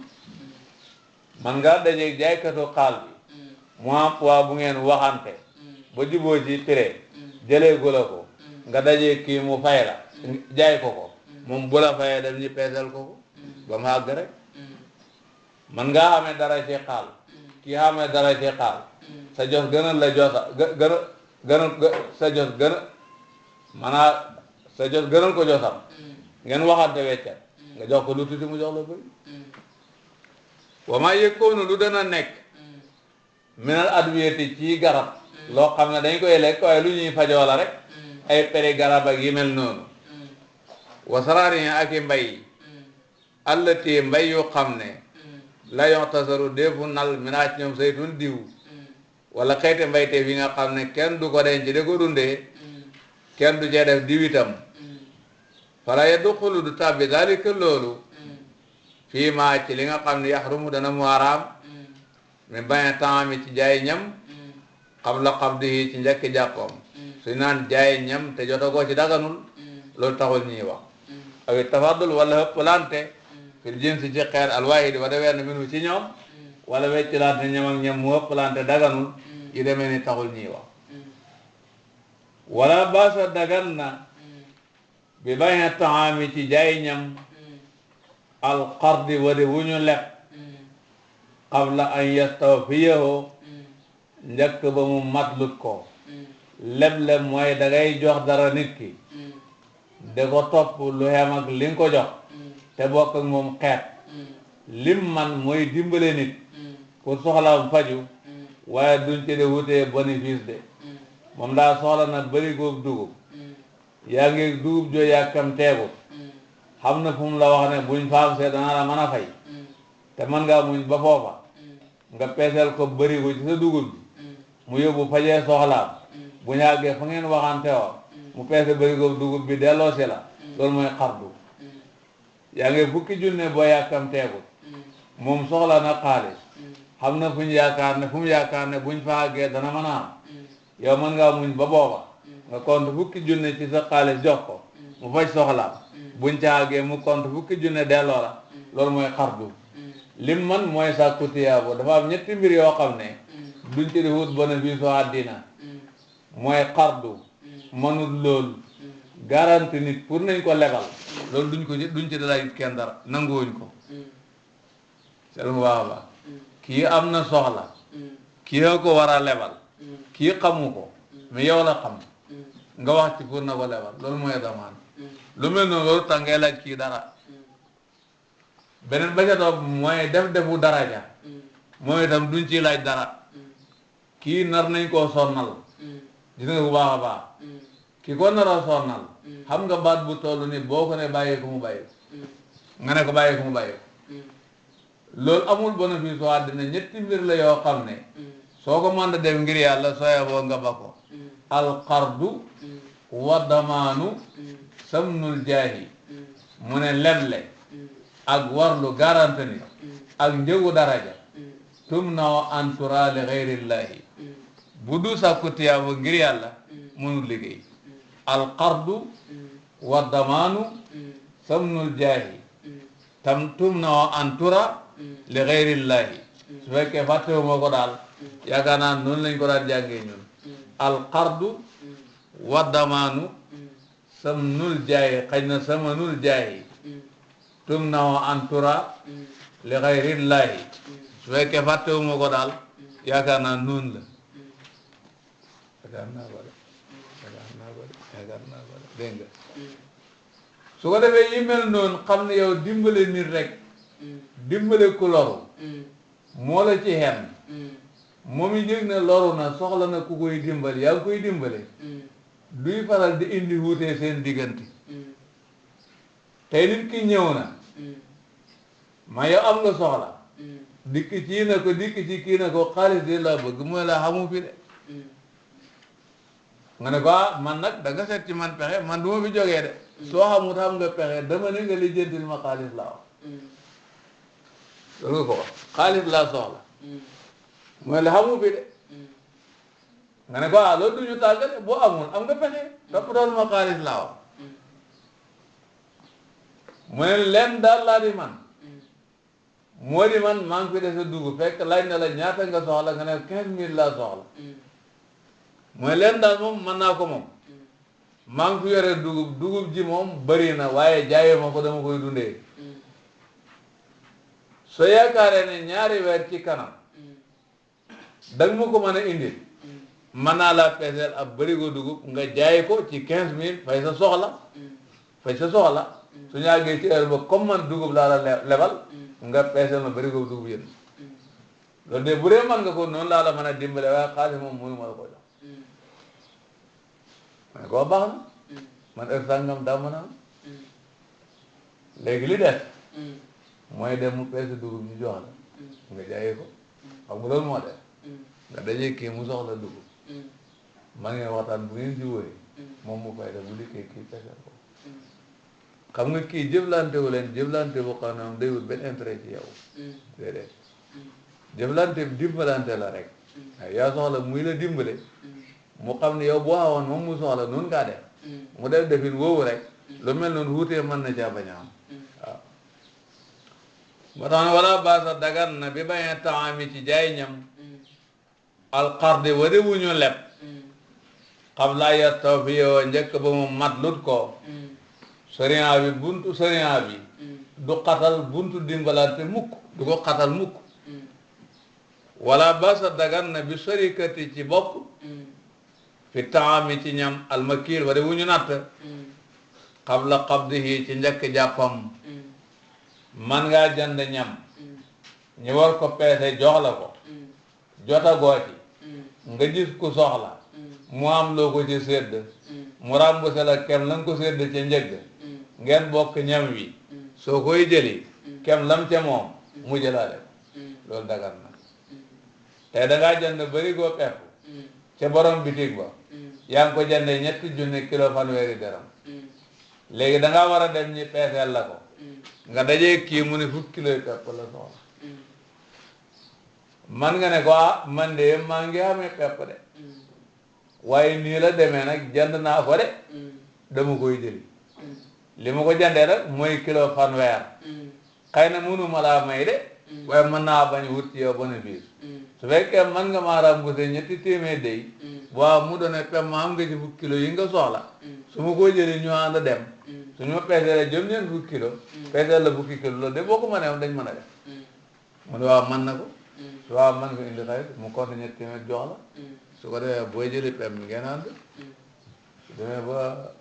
man nga dajee jaaykatu xaal bi mu am poids bu ngeen waxante ba juboo ci prix jëleegula ko nga dajee kii mu fay la jaay ko moom bu la fayee dem ñu peesal ko ba mu àgg rek man ngaa xamee dara ci xaal kii xamee dara ci xaal sa jos gënal la josa sa jos gën maanaam sa jos gënal ko josam ngeen waxante weccat nga jox ko lu tuuti mu jox la bëri wa maa yëkkoonu lu dana nekk minal adwiyati ci garab loo xam ne dañ koy lekk waaye lu ñuy fajoo la rek ay peri garab ak yi mel noonu wasaraari ak i mbay allati mbay yu xam ne la yon tasaru defu nal minaat ñoom saytun diw wala xeete mbayte fi nga xam ne kenn du ko denc de ko dundee kenn du cee def diw itam fala yadxulu du tàbbi dalika loolu fii maa ci li nga xam ne yaxrumu dana mu haraam min bañ taami ci jaay ñam qabla qabdihi ci njëkk jàppam suñ naan jaay ñam te jotagoo ci daganul loolu taxul ñuy wax awi tafadul wala hëppalante fil jinsi ci xeer alwaahidi wa wenn minu ci ñoom wala weccilante ñam ak ñam mu hëppalante daganul yi demee ni taxul ñuy wax wala baasa dagan na bi bañ taami ci jaay ñam alqardi wade wu ñu leb qabla an yastawfiyahu njëkk ba mu matlut ko leb mooy dangay jox dara nit ki de ko topp lu xem ak li nga ko jox te bokk ak moom xeet lim man mooy dimbale nit pour soxlaam faju waaye duñ ci de wutee bénéfice de moom daa soxla na bëri góob dugub yaa ngi dugub joo yàkkam teegu xam na fu mu la wax ne buñ faam see dana la mën a fay te mën ngaa muñ ba foofa nga peeseel ko bëri ko ci sa dugub bi mu yóbbu fajee soxlaam bu ñu àggee fa ngeen waxante woon mu peese bëri ko dugub bi delloo si la loolu mooy xardu yaa ngi fukki junne boo yàkkam teegul moom soxla na xaalis xam na fu mu yaakaar ne buñ fa àggee dana mën a am yow mën ngaa muñ ba booba nga compte fukki junne ci sa xaalis jox ko mu faj soxlaam buñ ca àggee mu compte fukki junne delloo la loolu mooy xardu lim man mooy sàkku tiyaabo dafa am ñetti mbir yoo xam ne duñ ci di wut bénéfice àddina mooy xardu manul loolu garanti nit pour nañ ko lebal loolu duñ ci dalay kenn dara nanguwuñ ko selu baax kii am na soxla kii ko war a lebal kii xamu ko mais yow la xam nga wax ci pour na ko lebal loolu mooy damaan lu mel noonu loolu tax ngay laaj kii dara beneen ba ca topp mooy defu daraja mooy itam duñ ciy laaj dara kii nar nañ koo sonnal gis nga bu baax a baax ki ko nar a sonnal xam nga baat bu toll ni boo ko ne bàyyi ko mu bàyyi ko nga ne ko bàyyi ko mu bàyyi ko loolu amul bénéfice soo àddina ñetti mbir la yoo xam ne soo ko mën a def ngir yàlla sooya boo nga ba ko alqardu wa damaanu samnul jaahi mu ne leble ak warlu garante ni ak njëgu daraja tum naw antura li xayrillahi bu du sàkku tiyaaba ngir yàlla mënul liggéey alqardu wa damaanu samnul jaahi tam tum naw antura li xayrillahi su fekkee fàttewuma ko daal yaakaar naa noonu lañ ko daan jàngee ñun alqardu wa damaanu samnul jaahi xëy na samanul jaahi tum naw antura li xayrillaahi su fekkee fàttewuma ko daal yaakaar naa noonu la yaakaar naa ko de dégg nga su ko defee yi mel noonu xam ne yow dimbale nit rek dimbale ku loru moo la ci xen moom yi yëg ne loru na soxla na ku koy dimbale yaa ngi koy dimbale duy faral di indi wuutee seen diggante tey nit ki ñëw na ma yow am nga soxla dikk ci na ko dikk ci kii na ko xaalis de laa bëgg mooy la xamu fi de nga ne ko man nag da nga seet ci man pexe man du ma fi jógee de soo xamut xam nga pexe dama ne nga lijjantil ma xaalis laa wax loolu nga ko wax xaalis laa soxla mooy la xamu fi de nga ne ko loolu du ñu tàggale boo amul am nga pexe toppatool ma xaalis laa wax mu ne leen daal laa di man moo di man maa ngi fi dese dugub fekk laaj na la ñaata nga soxla nga ne 15,000 laa soxla mooy leen daal moom mën naa ko moom maa ngi fi yore dugub ji moom bëri na waaye jaayee ma ko dama koy dundee soo yaakaaree ne ñaari weer ci kanam danga ma ko mën a indil mën naa laa peeseel ab bërigo dugub nga jaay ko ci 15,000 fay sa soxla su ñu àggee ci heure ba comme man dugub laa la lebal nga peeseel ma bërigo dugub yéen loolu de bu dee man nga ko noonu laa la mën a dimbale waaye xaalis moom mënu ma la ko jox ma ne ko baax na man heure sàngam daa mën a am léegi li des mooy dem mu peese dugub ñu jox la nga jaayee ko xam nga loolu moo def nga dajee kii mu soxla dugub man ngeen waxtaan bu ngeen jiwee moom mu fay def bu dikkee kii peeseel ko xam nga kii jëflante wu leen jëflante bu xam ne moom day wut benn intérêt ci yow déedéet jëflante bi dimbalante la rek yaa soxla muy la dimbale mu xam ne yow boo xawoon moom mu soxla noonu ngaa def mu def defin woowu rek lu mel noonu wuutee mën na caa bañ a am waaw moo tax ne wala baasa dagan na bi bañee taami ci jaay ñam alxardi wade wu ñu leb xam laa ya taw fi yow njëkk ba mu mat lut ko sariya bi buntu sariya bi du xatal buntu dimbalante mukk du ko xatal mukk wala baasa dagan na bi sarikati ci bokk fi taami ci ñam almakiil wade wu ñu natt qabla qabdihi ci njëkk jàppam man ngaa jënd ñam ñu war ko peese jox la ko jotagoo ci nga gis ku soxla mu am loo ko ci sédd mu remboursé la kem la nga ko sédd ca njëgg ngeen bokk ñam wi soo koy jëli kem lam ca moom mu jëlaale ko loolu dagan na te dangaa jënd barigo pepp ca borom bitig ba yaa ngi ko jëndee 3 kilo fanweeri dërëm léegi dangaa war a dem ñi peeseel la ko nga dajee kii mu ne 10 kilo pepp la soxla man nga ne ko man de maa ngi amee pepp de waaye nii la demee nag jënd naa ko de dama koy jëli li ma ko jëndee rek mooy kilo fanweer xëy na mënu ma laa may de waaye mën naa bañ wut ci yow bénéfice su fekkee man nga maa remboursé 200 dey waaw mu doone pepp ma am nga ci 10 kilo yi nga soxla su ma ko jëli ñu ànd dem suñu ma peesee la jëm ñeen 10 kilo peesee la 10 kilo loolu de boo ko mënee dañ mën a def mu ne waaw mën na ko su waaw mën nga indi xarit mu compte 200 jox la su ko defee booy jëli pepp mi ngeen ànd su demee ba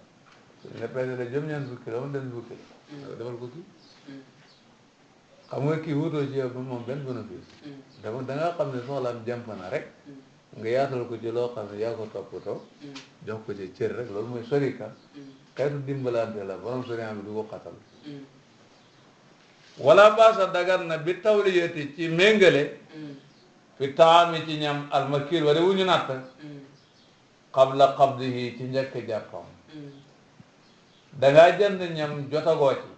ne peesee la jëm ñeen 10 kilo mu dem 10 kilo defal ko kii xam nga kii wutoo ci yow ba moom benn bénéfice dafa da nga xam ne soxlaam jàmp na rek nga yaatal ko ci loo xam ne yaa ko toppatoo jox ko ci cër rek loolu mooy sorika xeetu dimbalante la borom soriant bi du ko xatal wala baasa dagan na bi tawliyati ci méngale fi taami ci ñam almakir wala wu ñu natt qabla qabdihi ci njëkk jàppam dangaa jënd ñam jotagoo ci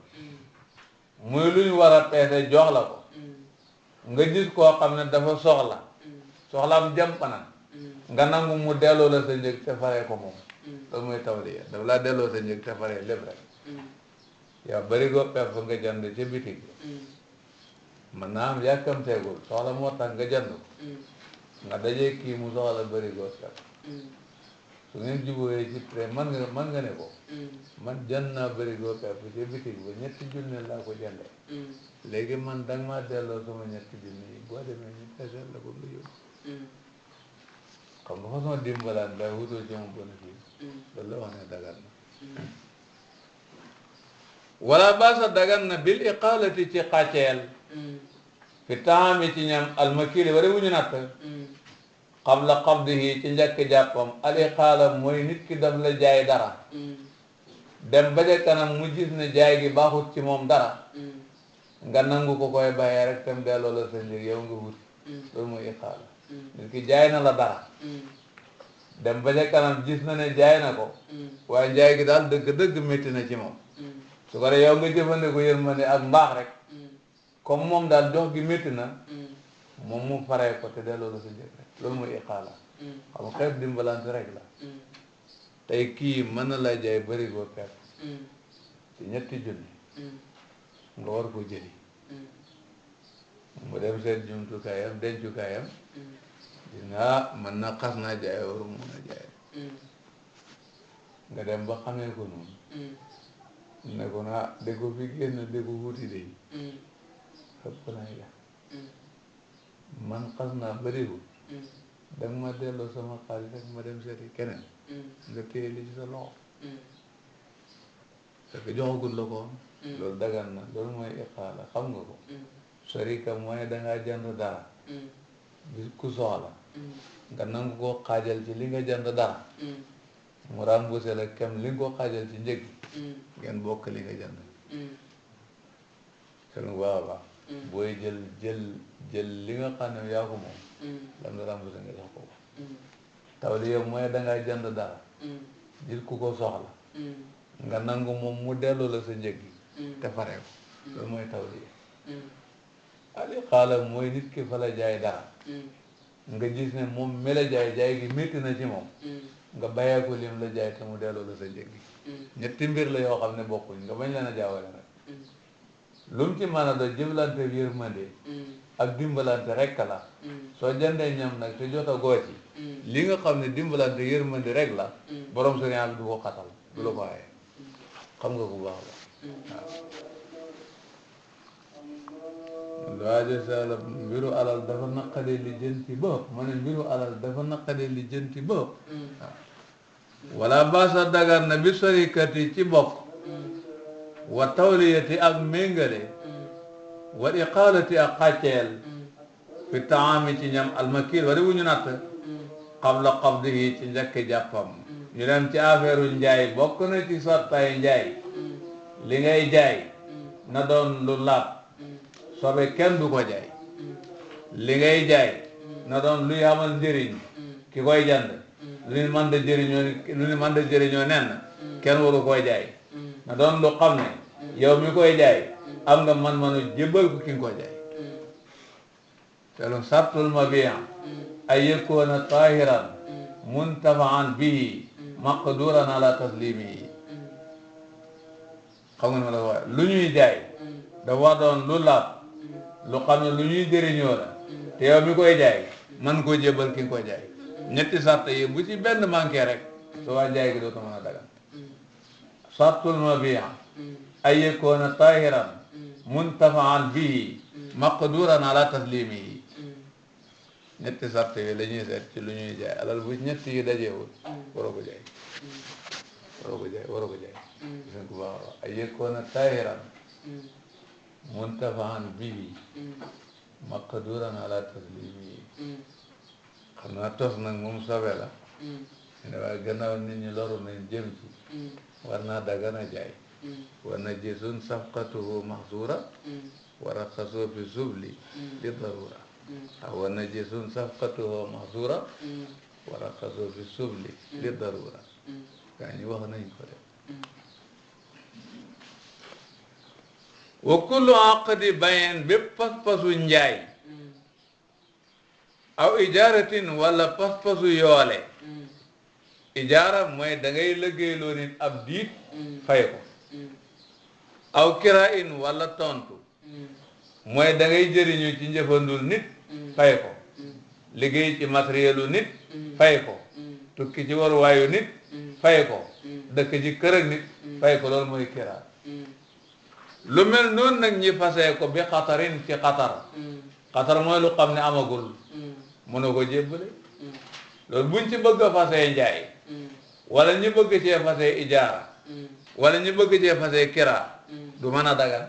muy lu ñu war a peese jox la ko nga gis koo xam ne dafa soxlaam jàmp na nga nangu mu delloo la sa njëg te faree ko moom loolu mooy tawliya dafa laa delloo sa njëg te faree lépp rek yow bari goo pepp nga jënd ci bitig mën naa am yàkkamteegul soxla moo tax nga jënd ko nga dajee kii mu soxla bari goo pepp su ngeen jubóoyee ci prix man nga ne ko man jënd naa bërigo pepp ci bitig ba ñetti junne laa ko jënde léegi man danga maa delloo sama ñetti junne yi boo demee ñu peseel la ko nga yóbbu xam nga façon dimbalaan day wutoo ci moom bénéfice loolu la wax ne dagan na wala baasa dagan na bil iqaalati ci xàcceel fi taami ci ñam almakili wari wuñu natt qabla qabdihi ci njëkk jàppam al iqaala mooy nit ki daf la jaay dara dem ba ca kanam mu gis ne jaay gi baaxut ci moom dara nga nangu ko koy bàyyee rek tam delloo la sa njëg yow nga wuti loolu mooy iqaala nit ki jaay na la dara dem ba ca kanam gis na ne jaay na ko waaye jaay gi daal dëgg-dëgg métti na ci moom su ko defee yow nga jëfandikoo yërmande ak mbaax rek comme moom daal jox gi métti na moom mu faree ko te delloo la sa njëg rek loolu mooy iqaala xam nga xeet dimbalante rek la tey kii mën na la jaay bërigo pepp ci ñetti junni nga war ko jëli mu dem seen jumtukaayam dencukaayam gis nga mën na xas naa jaay waru mun a jaay nga dem ba xamee ko noonu ne ko naa déggu fi génn déggu wuti de xëpp naa ya man xas naa bëriwul danga ma delloo sama xaalis rek ma dem seeti keneen nga téye li ci sa loxo parce que joxagul la ko loolu dagan na loolu mooy iqaala xam nga ko sharika mooy dangaa jënd dara bi ku soxla nga nangu koo xaajal ci li nga jënd dara mu remboursé la kem li nga ko xaajal ci njëg ngeen bokk li nga jënd seen bu baax a baax booy jël li nga xam ne yaa ko moom lam la remboursé nga jox ko taw li yow mooy dangaa jënd dara jël ku ko soxla nga nangu moom mu delloo la sa njëg te faree ko loolu mooy taw li ali xaala mooy nit ki fa la jaay dara nga gis ne moom mi la jaay gi métti na ci moom nga bàyyee ko lim la jaay te mu delloo la sa njëg gi ñetti mbir la yoo xam ne bokkuñ nga bañ leen a jaawale nag lu mu ci mën a doon jëflante yërmande ak dimbalante rekk la soo jëndee ñam nag te jot a goo ci li nga xam ne dimbalante yërmande rek la borom sëriñ bi du ko xatal du la ko aaye xam nga ku baax la waaw waajo sala mbiru alal dafa naqadee li jënti ba ma ne mbiru alal dafa naqadee li jënti ba waaw wala baasa dagar na bi sarikati ci bokk wa tawliyati ak méngale wa iqaalati ak xàcceel fi taami ci ñam almakil wari wu ñu natt qabla qabdihi ci njëkk jàppam ñu dem ci affaire njaay bokk na ci sottaay njaay li ngay jaay na doon lu laab sobe kenn du ko jaay li ngay jaay na doon luy amal njëriñ ki koy jënd lu ñu mën da jëriñoo nen kenn waru koy jaay na doon lu xam ne yow mi koy jaay am nga man-manu jébbal ko ki nga koy jaay te lu sartul mabiya ay yakuna tahiran muntafaan bihi maqduran ala taslimihi xam nga ne ma la ko waxee lu ñuy jaay dafa war doon lu laab lu xam ne lu ñuy jëriñoo la te yow mi koy jaay man koo jébbal ki nga koy jaay ñetti sart yi bu ci benn manqué rek su waa jaay gi doo ko mën a dagan sartul mabiya ay yakuna tahiran muntafaan bihi maqduran ala taslimihi ñetti sart yi la ñuy seet ci lu ñuy jaay alal bu ñetti yi dajewul waroo ko jaay waroo ko jaay gis ko baax ay yakuna tahiran muntafaan bihi maqduran ala taslimihi xam naa tos nag moom sobe la ne waaye gannaaw nit ñi loru nañ jëm ci war naa dagana jaay wa najisun safqatuhu mahzura wa raxasoo fi subli li darura wa najisun safqatuhu mahzura wa raxasoo fi subli li darura gaa ñi wax nañ ko de wa kullu aqdi bayin bépp pas-pasu njaay aw ijaaratin wala pas-pasu yoole ijaara mooy da ngay liggéeyloo nit ab diit fay ko aw kirain wala tontu mooy da ngay jëriñu ci njëfandul nit fay ko liggéey ci matérielu nit fay ko tukki ci waruwaayu nit fay ko dëkk ci kër ak nit fay ko loolu mooy kira lu mel noonu nag ñi fasee ko bi xatarin ci xatar xatar mooy lu xam ne amagul mënu ko jébbale loolu buñ ci bëgg a fasee njaay wala ñu bëgg cee fasee ijaara wala ñu bëgg cee fasee kira du mën a dagan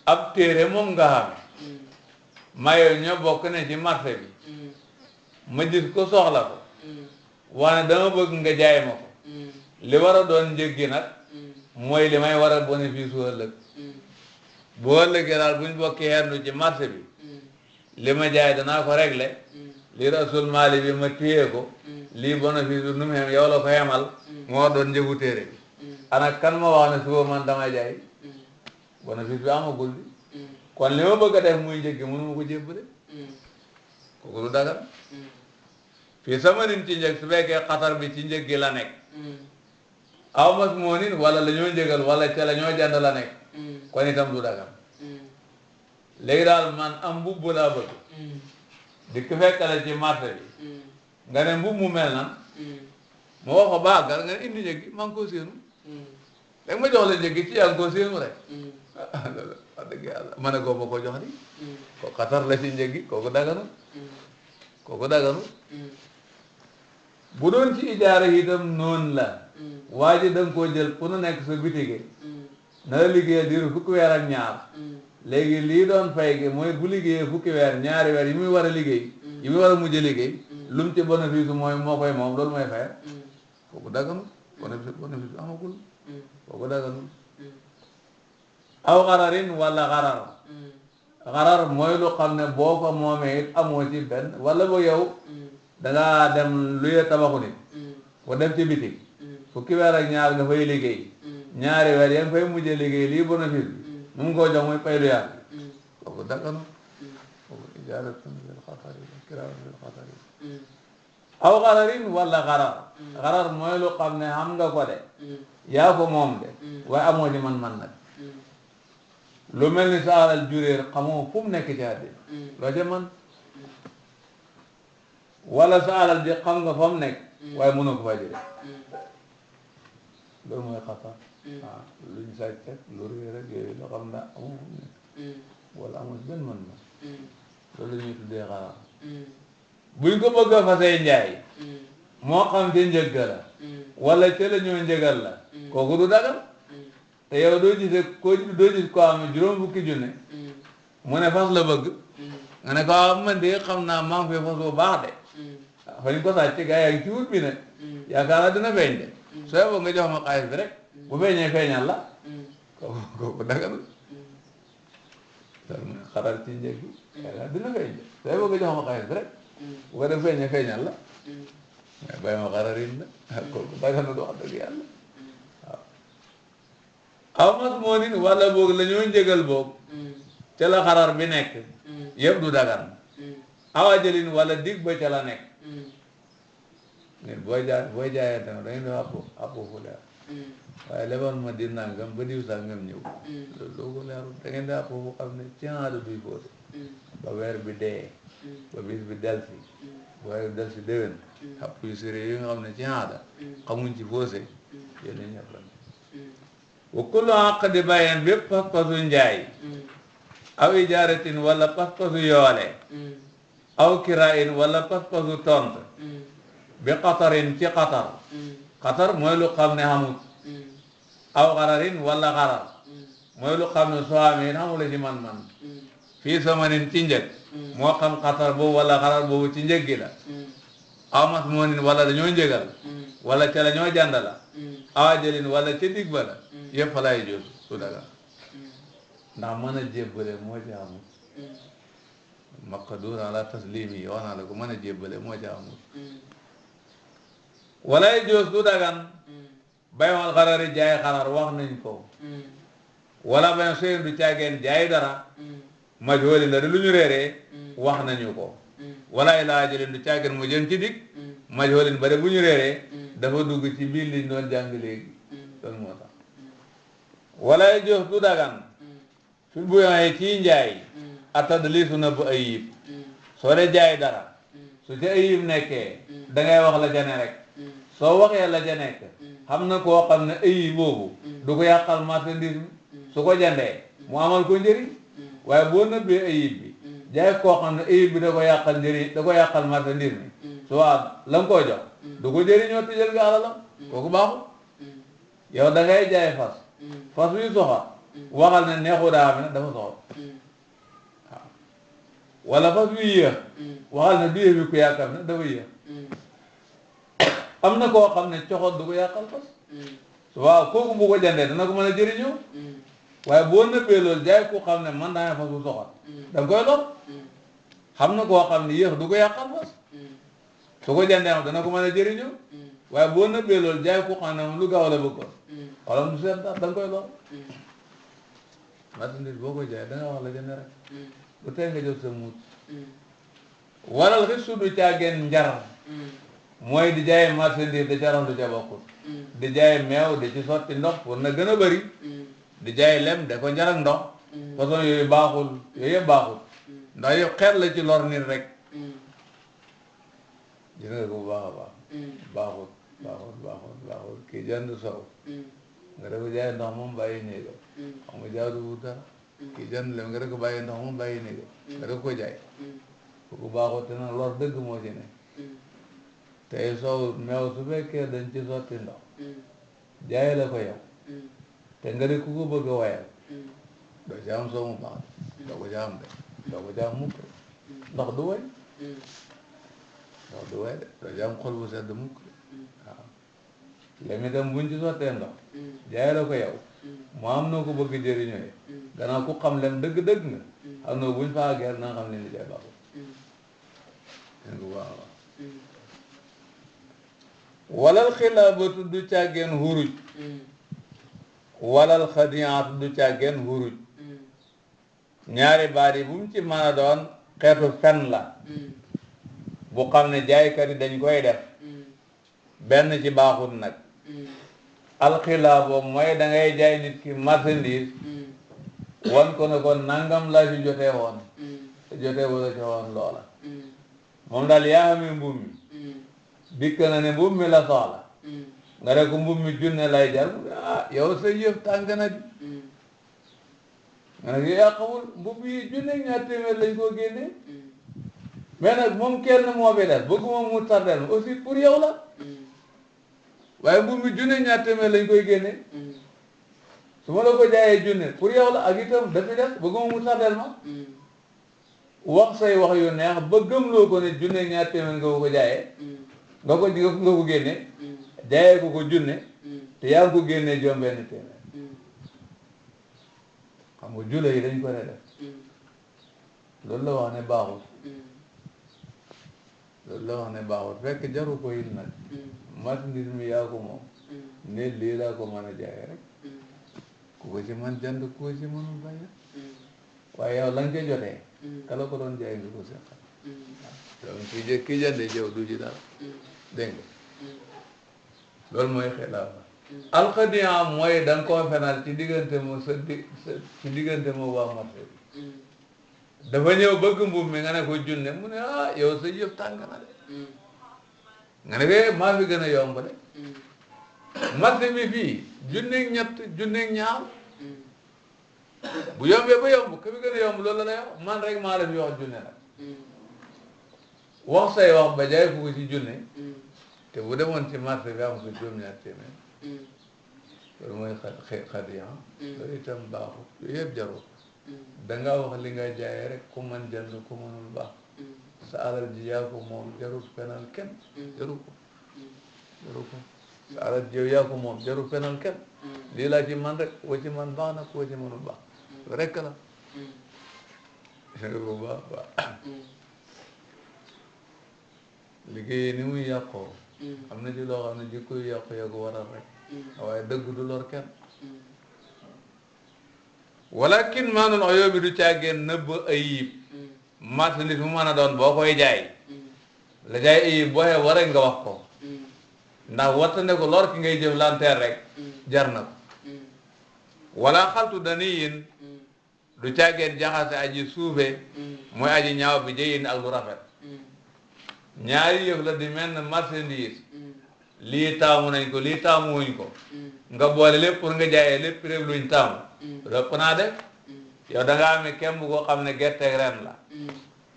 ab téere moom nga xam mayo ñoo bokk ne ci marché bi ma gis ko soxla ko waane dama bëgg nga jaay ma ko li war a doon njëg gi nag mooy li may war a bénéfice su ëllëg bu ëllëgee daal buñ bokkee yendu ci marché bi li ma jaay danaa ko régler li rasul maali bi ma téye ko lii bénéfice bi nu mu xem yow la ko yemal moo doon njëgu téere bi ana kan ma wax ne suba man damay jaay bénéfice bi amagul bi kon li ma bëgg a def muy njëg gi mënu ma ko jébbale kooku du dagal fii sama nin ci njëg su fekkee xatar bi ci njëg gi la nekk aw mas moo nin wala la ñoo njëgal wala ca la ñoo jënd la nekk kon itam du dagal léegi daal man am mbubb laa bëgg di ko fekkale ci marché bi nga ne mbubb mu mel nan ma wax ko baagal nga ne indi njëg gi maa ngi koo séenu léegi ma jox la njëg gi ci yaa ngi koo séenu rek loolu wax dëgg yàlla ma ne ko ma ko jox di ko xatar la ci njëg gi kooku daganu bu doon ci ijaara itam noonu la waa ji da nga koo jël pour nu nekk sa bitige na la liggéeyal diiru fukki weer ak ñaar léegi lii doon fay gi mooy bu liggéeyee fukki weer ñaari weer yi muy war a liggéey yi muy war a mujj liggéey lu mu ci bénéfice mooy moo koy moom loolu mooy fayal kooku daganu bénéfice amagul kooku daganu aw xararin wala xarar mooy lu xam ne boo ko moomee it amoo ci benn wala ba yow dangaa dem luye tabaxu nit ko dem ci bitig fukki weer ak ñaar nga fay liggéey ñaari weer yaa ngi fay mujjee liggéey lii bénéfice bi mu ngi koo jox muy pay lu yàgg kooku daganu kooku ijaaratun bil xatari kiraatun bil xatari aw xararin wala xarar mooy lu xam ne xam nga ko de yaa ko moom de waaye amoo ci man nag lu mel ni sa alal juréer xamoo fu mu nekk ci àddina loo ca man wala sa alal ji xam nga fa mu nekk waaye mënoo ko fa jëlee loolu mooy xatar waaw luñ sàcc ak lu réer ak yooyu loo xam ne amoo fu mu nekk wala amul benn man loolu la ñuy tuddee xarar buñ ko bëgg a fasee njaay moo xam te njëgg la wala ca la ñoo njëgal la kooku du dagal te yow doo gis ko am juróom fukki junne mu ne fas la bëgg nga ne ko man de xam naa maa ngi fee fas bu baax de fañ ko sàcc gaa yaa ngi ci wut bi ne yaakaar naa dina feeñ de soo yeboo nga jox ma xaalis bi rek bu feeñee feeñal la kooku daganul loolu mooy xarar ci njëg gi yaakaar dina feeñ de soo yeboo nga jox ma xaalis bi rek bu ko def feeñee feeñal la mais bàyyi ma xararin la kooku daganul wax dëgg yàlla aw mas moo nin wala boog la ñoo njëgal boog ca la xarar bi nekk yëpp du dagan awa jëlin wala dig ba ca la nekk nit booy jaayante na dañuy def appo fu leer waaye lebal ma di nangam ba diw sangam ñëw loolu ko leerul da ngeen di appo fu xam ne ci aada duy fóote ba weer bi dee ba bis bi delsi ba weer bi delsi déwén app yu séré yi nga xam ne ci aada xamuñ ci fóose yéen ñëpp la wa kullu aqdi bayan bépp pas-pasu njaay aw ijaaratin wala pas-pasu yoole aw kirain wala pas-pasu tont bi xatarin ci xatar mooy lu xam ne xamut aw xararin wala xarar mooy lu xam ne soo amee xamula ci man fii samanin ci njëg moo xam xatar boobu wala xarar boobu ci njëg gi la aw mas moonin wala dañoo njëgal wala ca la ñoo jànd la awa jëlin wala ca dig ba la yëpp fa lay jóg su daga ndax mën a jébbale moo ci amul maqdur ala taslimi yi wax naa la ko mën a jébbale moo ci amul walay joos du dagan baymal xarari jaay xarar wax nañ ko wala bañ seen du caageen jaay dara majhoolin la di lu ñu réeree wax nañu ko wala ilaa jëlin du caageen mu jëm ci dig majhoolin ba de bu ñu réeree dafa dugg ci biir liñ doon jàng léegi loolu moo tax walay joos du dagan fil bu yooyee ci njaay atad liisu na bu ayib soo dee jaay dara su ca ayib nekkee da ngay wax la ca ne rek soo waxee la ca nekk xam na koo xam ne ayib boobu du ko yàqal marchandise mi su ko jëndee mu amal ko njëriñ waaye boo nëbbee ayib bi jaay koo xam ne ayib bi da ko yàqal njëriñ da ko yàqal marchandise mi su waa la nga koo jox du ko jëriñoo tëjal nga alalam kooku baaxul yow da ngay jaay fas wi soxor waxal ne neexu daa xam ne dafa soxor waaw wala fas wi yéex waxal ne du yëf bi ku yàqal ne dafa yéex am na koo xam ne coxot du ko yàqal fas waaw kooku bu ko jëndee dana ko mën a jëriñoo waaye boo nëbbee loolu jaay ku xam ne man daa ne fas wu soxor da nga koy lor xam na koo xam ne yéex du ko yàqal fas su ko jëndee am dana ko mën a jëriñoo waaye boo nëbbee loolu jaay ku xam ne moom lu gaaw la bëggoon xolam du seet dara da nga koy lor marchandise boo koy jaay da nga wax la jënd rek bu tey nga jot sa muut waral xis su du caageen njar mooy di jaay marchandise da caroon du ca bokkul di jaay meew di ci sotti ndox pour na gën a bëri di jaay lem da ko njar ak ndox façon yooyu baaxul yooyu yëpp baaxul ndax yëpp xeet la ci lor nit rek gis nga ko bu baax a baax baaxul kii jënd soow nga da ko jaay ndox moom bàyyi néegam xam nga jaadu bu dara kii jënd lem nga da ko bàyyi ndox moom bàyyi néegam nga da ko jaay kooku baaxul te nag lor dëgg moo ci ne tey soow meew su fekkee dañ ci sotti ndox jaay la ko yow te nga de ku ko bëgg a wayal doo ci am soow mu baax doo ko ci am de doo ko ci am mukk ndox du way ndox du way de doo ci am xol bu sedd mukk waaw léegi itam buñ ci sottee ndox jaay la ko yow mu am noo ko bëgg jëriñoo gannaaw ku xam lem dëgg-dëgg nga xam noo buñ faa ger na nga xam ne ni jaay baaxul dégg nga waaw walal xilaabatu du càggeen huruj walal xadiyaatu du càggeen huruj ñaari baat yi bu mu ci mën a doon xeetu fen la bu xam ne jaaykat yi dañ koy def benn ci baaxul nag alxilaabo mooy da ngay jaay nit ki marchandise wan ko ne ko nangam laa ci jotee woon te jotee wala ci woon loola moom daal yaa xamee mbubb mi dikk na ne mbubb mi la soxla nga ne ko mbubb mi junne lay jar yow sa yëf tàng na di nga ne ko yaa xamul mbubb yi junne ñaar téeméer lañ koo génnee mais nag moom kenn moo fi def bëgguma mu tardel ma aussi pour yow la waaye mbubb mi junne ñaar téeméer lañ koy génnee su ma la ko jaayee junne pour yow la ak itam dafi des bëgguma mu tardel ma wax say wax yu neex ba gëmloo ko ne junne ñaar téeméer nga ko jaayee nga ko génnee jaayee ko junne te yaa ngi ko génnee juróom benn téeméer xam nga jula yi dañ ko ne def loolu la wax ne baaxul fekk jaru ko it nag marchandise mi yaa ko moom ne lii laa ko mën a jaayee rek ku ko ci man jënd ku ko ci mënul bañ waaye yow la nga ca jotee kala ko doon jaay nga ko seqal donc kii jëndee jëw du ci dara dégg nga loolu mooy xilaafa alxadiya mooy da nga koo fenal ci diggante mo ci diggante mo waa marché bi dafa ñëw bëgg mbubb mi nga ne ko junne mu ne yow sa yëf tàng na de nga ne ko maa fi gën a yomb de marché bi fii junneeg ñett junneeg ñaar bu yombee ba yomb ka fi gën a yomb loolu la lay wax man rek maa la fi wax junne nag wax say wax ba jaay ko ci junne te bu demoon ci marché bi am ko juróom-ñaar téeméer loolu mooy xadiya loolu itam baaxul yooyu yëpp jarul danga wax li nga jaayee rek ku man jënd ku mënul baax sa alal ji yaa ko moom jarul penal kenn jaru ko sa alal ji yaa ko moom jarul penal kenn lii laa ci man rek ku ci man baax na ku ci mënul baax rek la bu baax baax liggéey ni muy yàqoo am na ci loo xam ne jikko yu yàqu yaa ko waral rek waaye dëgg du lor kenn walakin maanul oyoo bi du caageen nëbb ayib marchandise mu mën a doon boo koy jaay la jaay ayib boo xee war nga wax ko ndax wattande ko lor ki ngay jëf lanteer rek jar na ko wala xaltu daniyin du caageen jaxase aji suufe mooy aji ñaaw bi jëyin ak lu rafet ñaari yëf la di mel ne marchandise lii taamu nañ ko lii taamu wuñ ko nga boole lépp pour nga jaayee lépp prix luñ taamu lépp naa def yow da nga amee kemb goo xam ne gerteeg ren la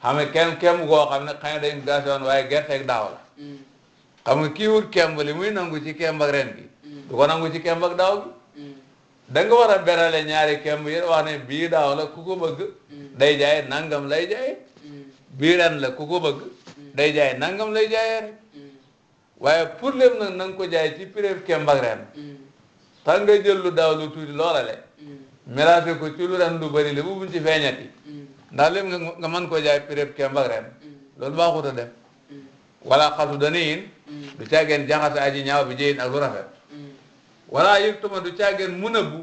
xame kemb goo xam ne xëy na dañ gasoon waaye gerteeg daaw la xam nga kii wut kemb li muy nangu ci kemb ak ren gi du ko nangu ci kemb ak daaw gi da nga war a berale ñaari kemb yi wax ne bii daaw la ku ko bëgg day jaay nangam lay jaay bii ren la ku ko bëgg day jaay nangam lay jaayee rek waaye pour lépp nag na nga ko jaay ci prix kemb ak ren tax nga jël lu daaw lu tuuti loola le mélangé ko ci lu ren lu bëri li bu buñ ci feeñati ndax lépp nga mën ko jaay prix kemb ak ren loolu baaxut a def wala xasu daniin du caageen jaxase aji ñaaw bi jëyin ak lu rafet wala yëg tuma du caageen mu nëbbu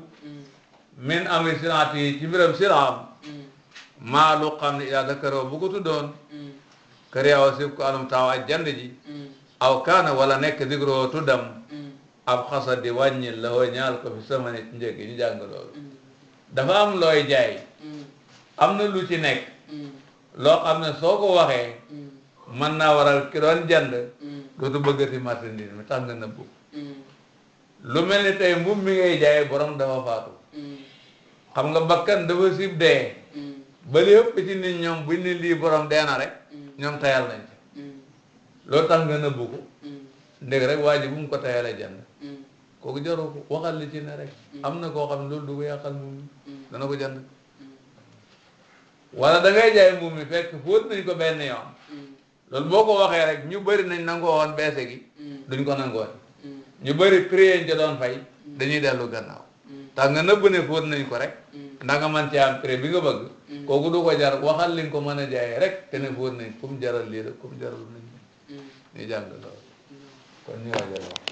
min amri siraati yi ci mbiram siraam maa lu xam ne ila dakaroo bu ko tuddoon kër yaw sib ko alum taaw aj jand ji aw kaana wala nekk digroo tuddam ab xasa di wàññi la woo ñaal ko fi samane ci njëg yi ñu jàng loolu dafa am looy jaay am na lu ci nekk loo xam ne soo ko waxee mën naa waral ki doon jënd dootu bëggati marchandise mi tax nga nëbbu lu mel ni tey mbubb mi ngay jaay borom dafa faatu xam nga bakkan dafa sib dee ba li ëpp ci nit ñoom buñ ne lii borom dee na rek ñoom tayal nañ ci loolu tax nga nëbbu ko ndég rek waa ji bu mu ko tayal a jënd kooku jaroo ko waxal li ci ne rek am na koo xam ne loolu du ko yàqal mbubb mi dana ko jënd wala da ngay jaay mbubb mi fekk fóot nañ ko benn yoon loolu boo ko waxee rek ñu bëri nañ nangoo woon beese gi duñ ko nangooti ñu bëri prix yañ ca doon fay dañuy dellu gannaaw tax nga nëbb ne fóot nañ ko rek ndax nga mën ci am prix bi nga bëgg kooku du ko jar waxal li nga ko mën a jaayee rek te ne fóot nañ kum jaral lii rek kum jaral nañ ñu jàng loolu kon ñu waajal wax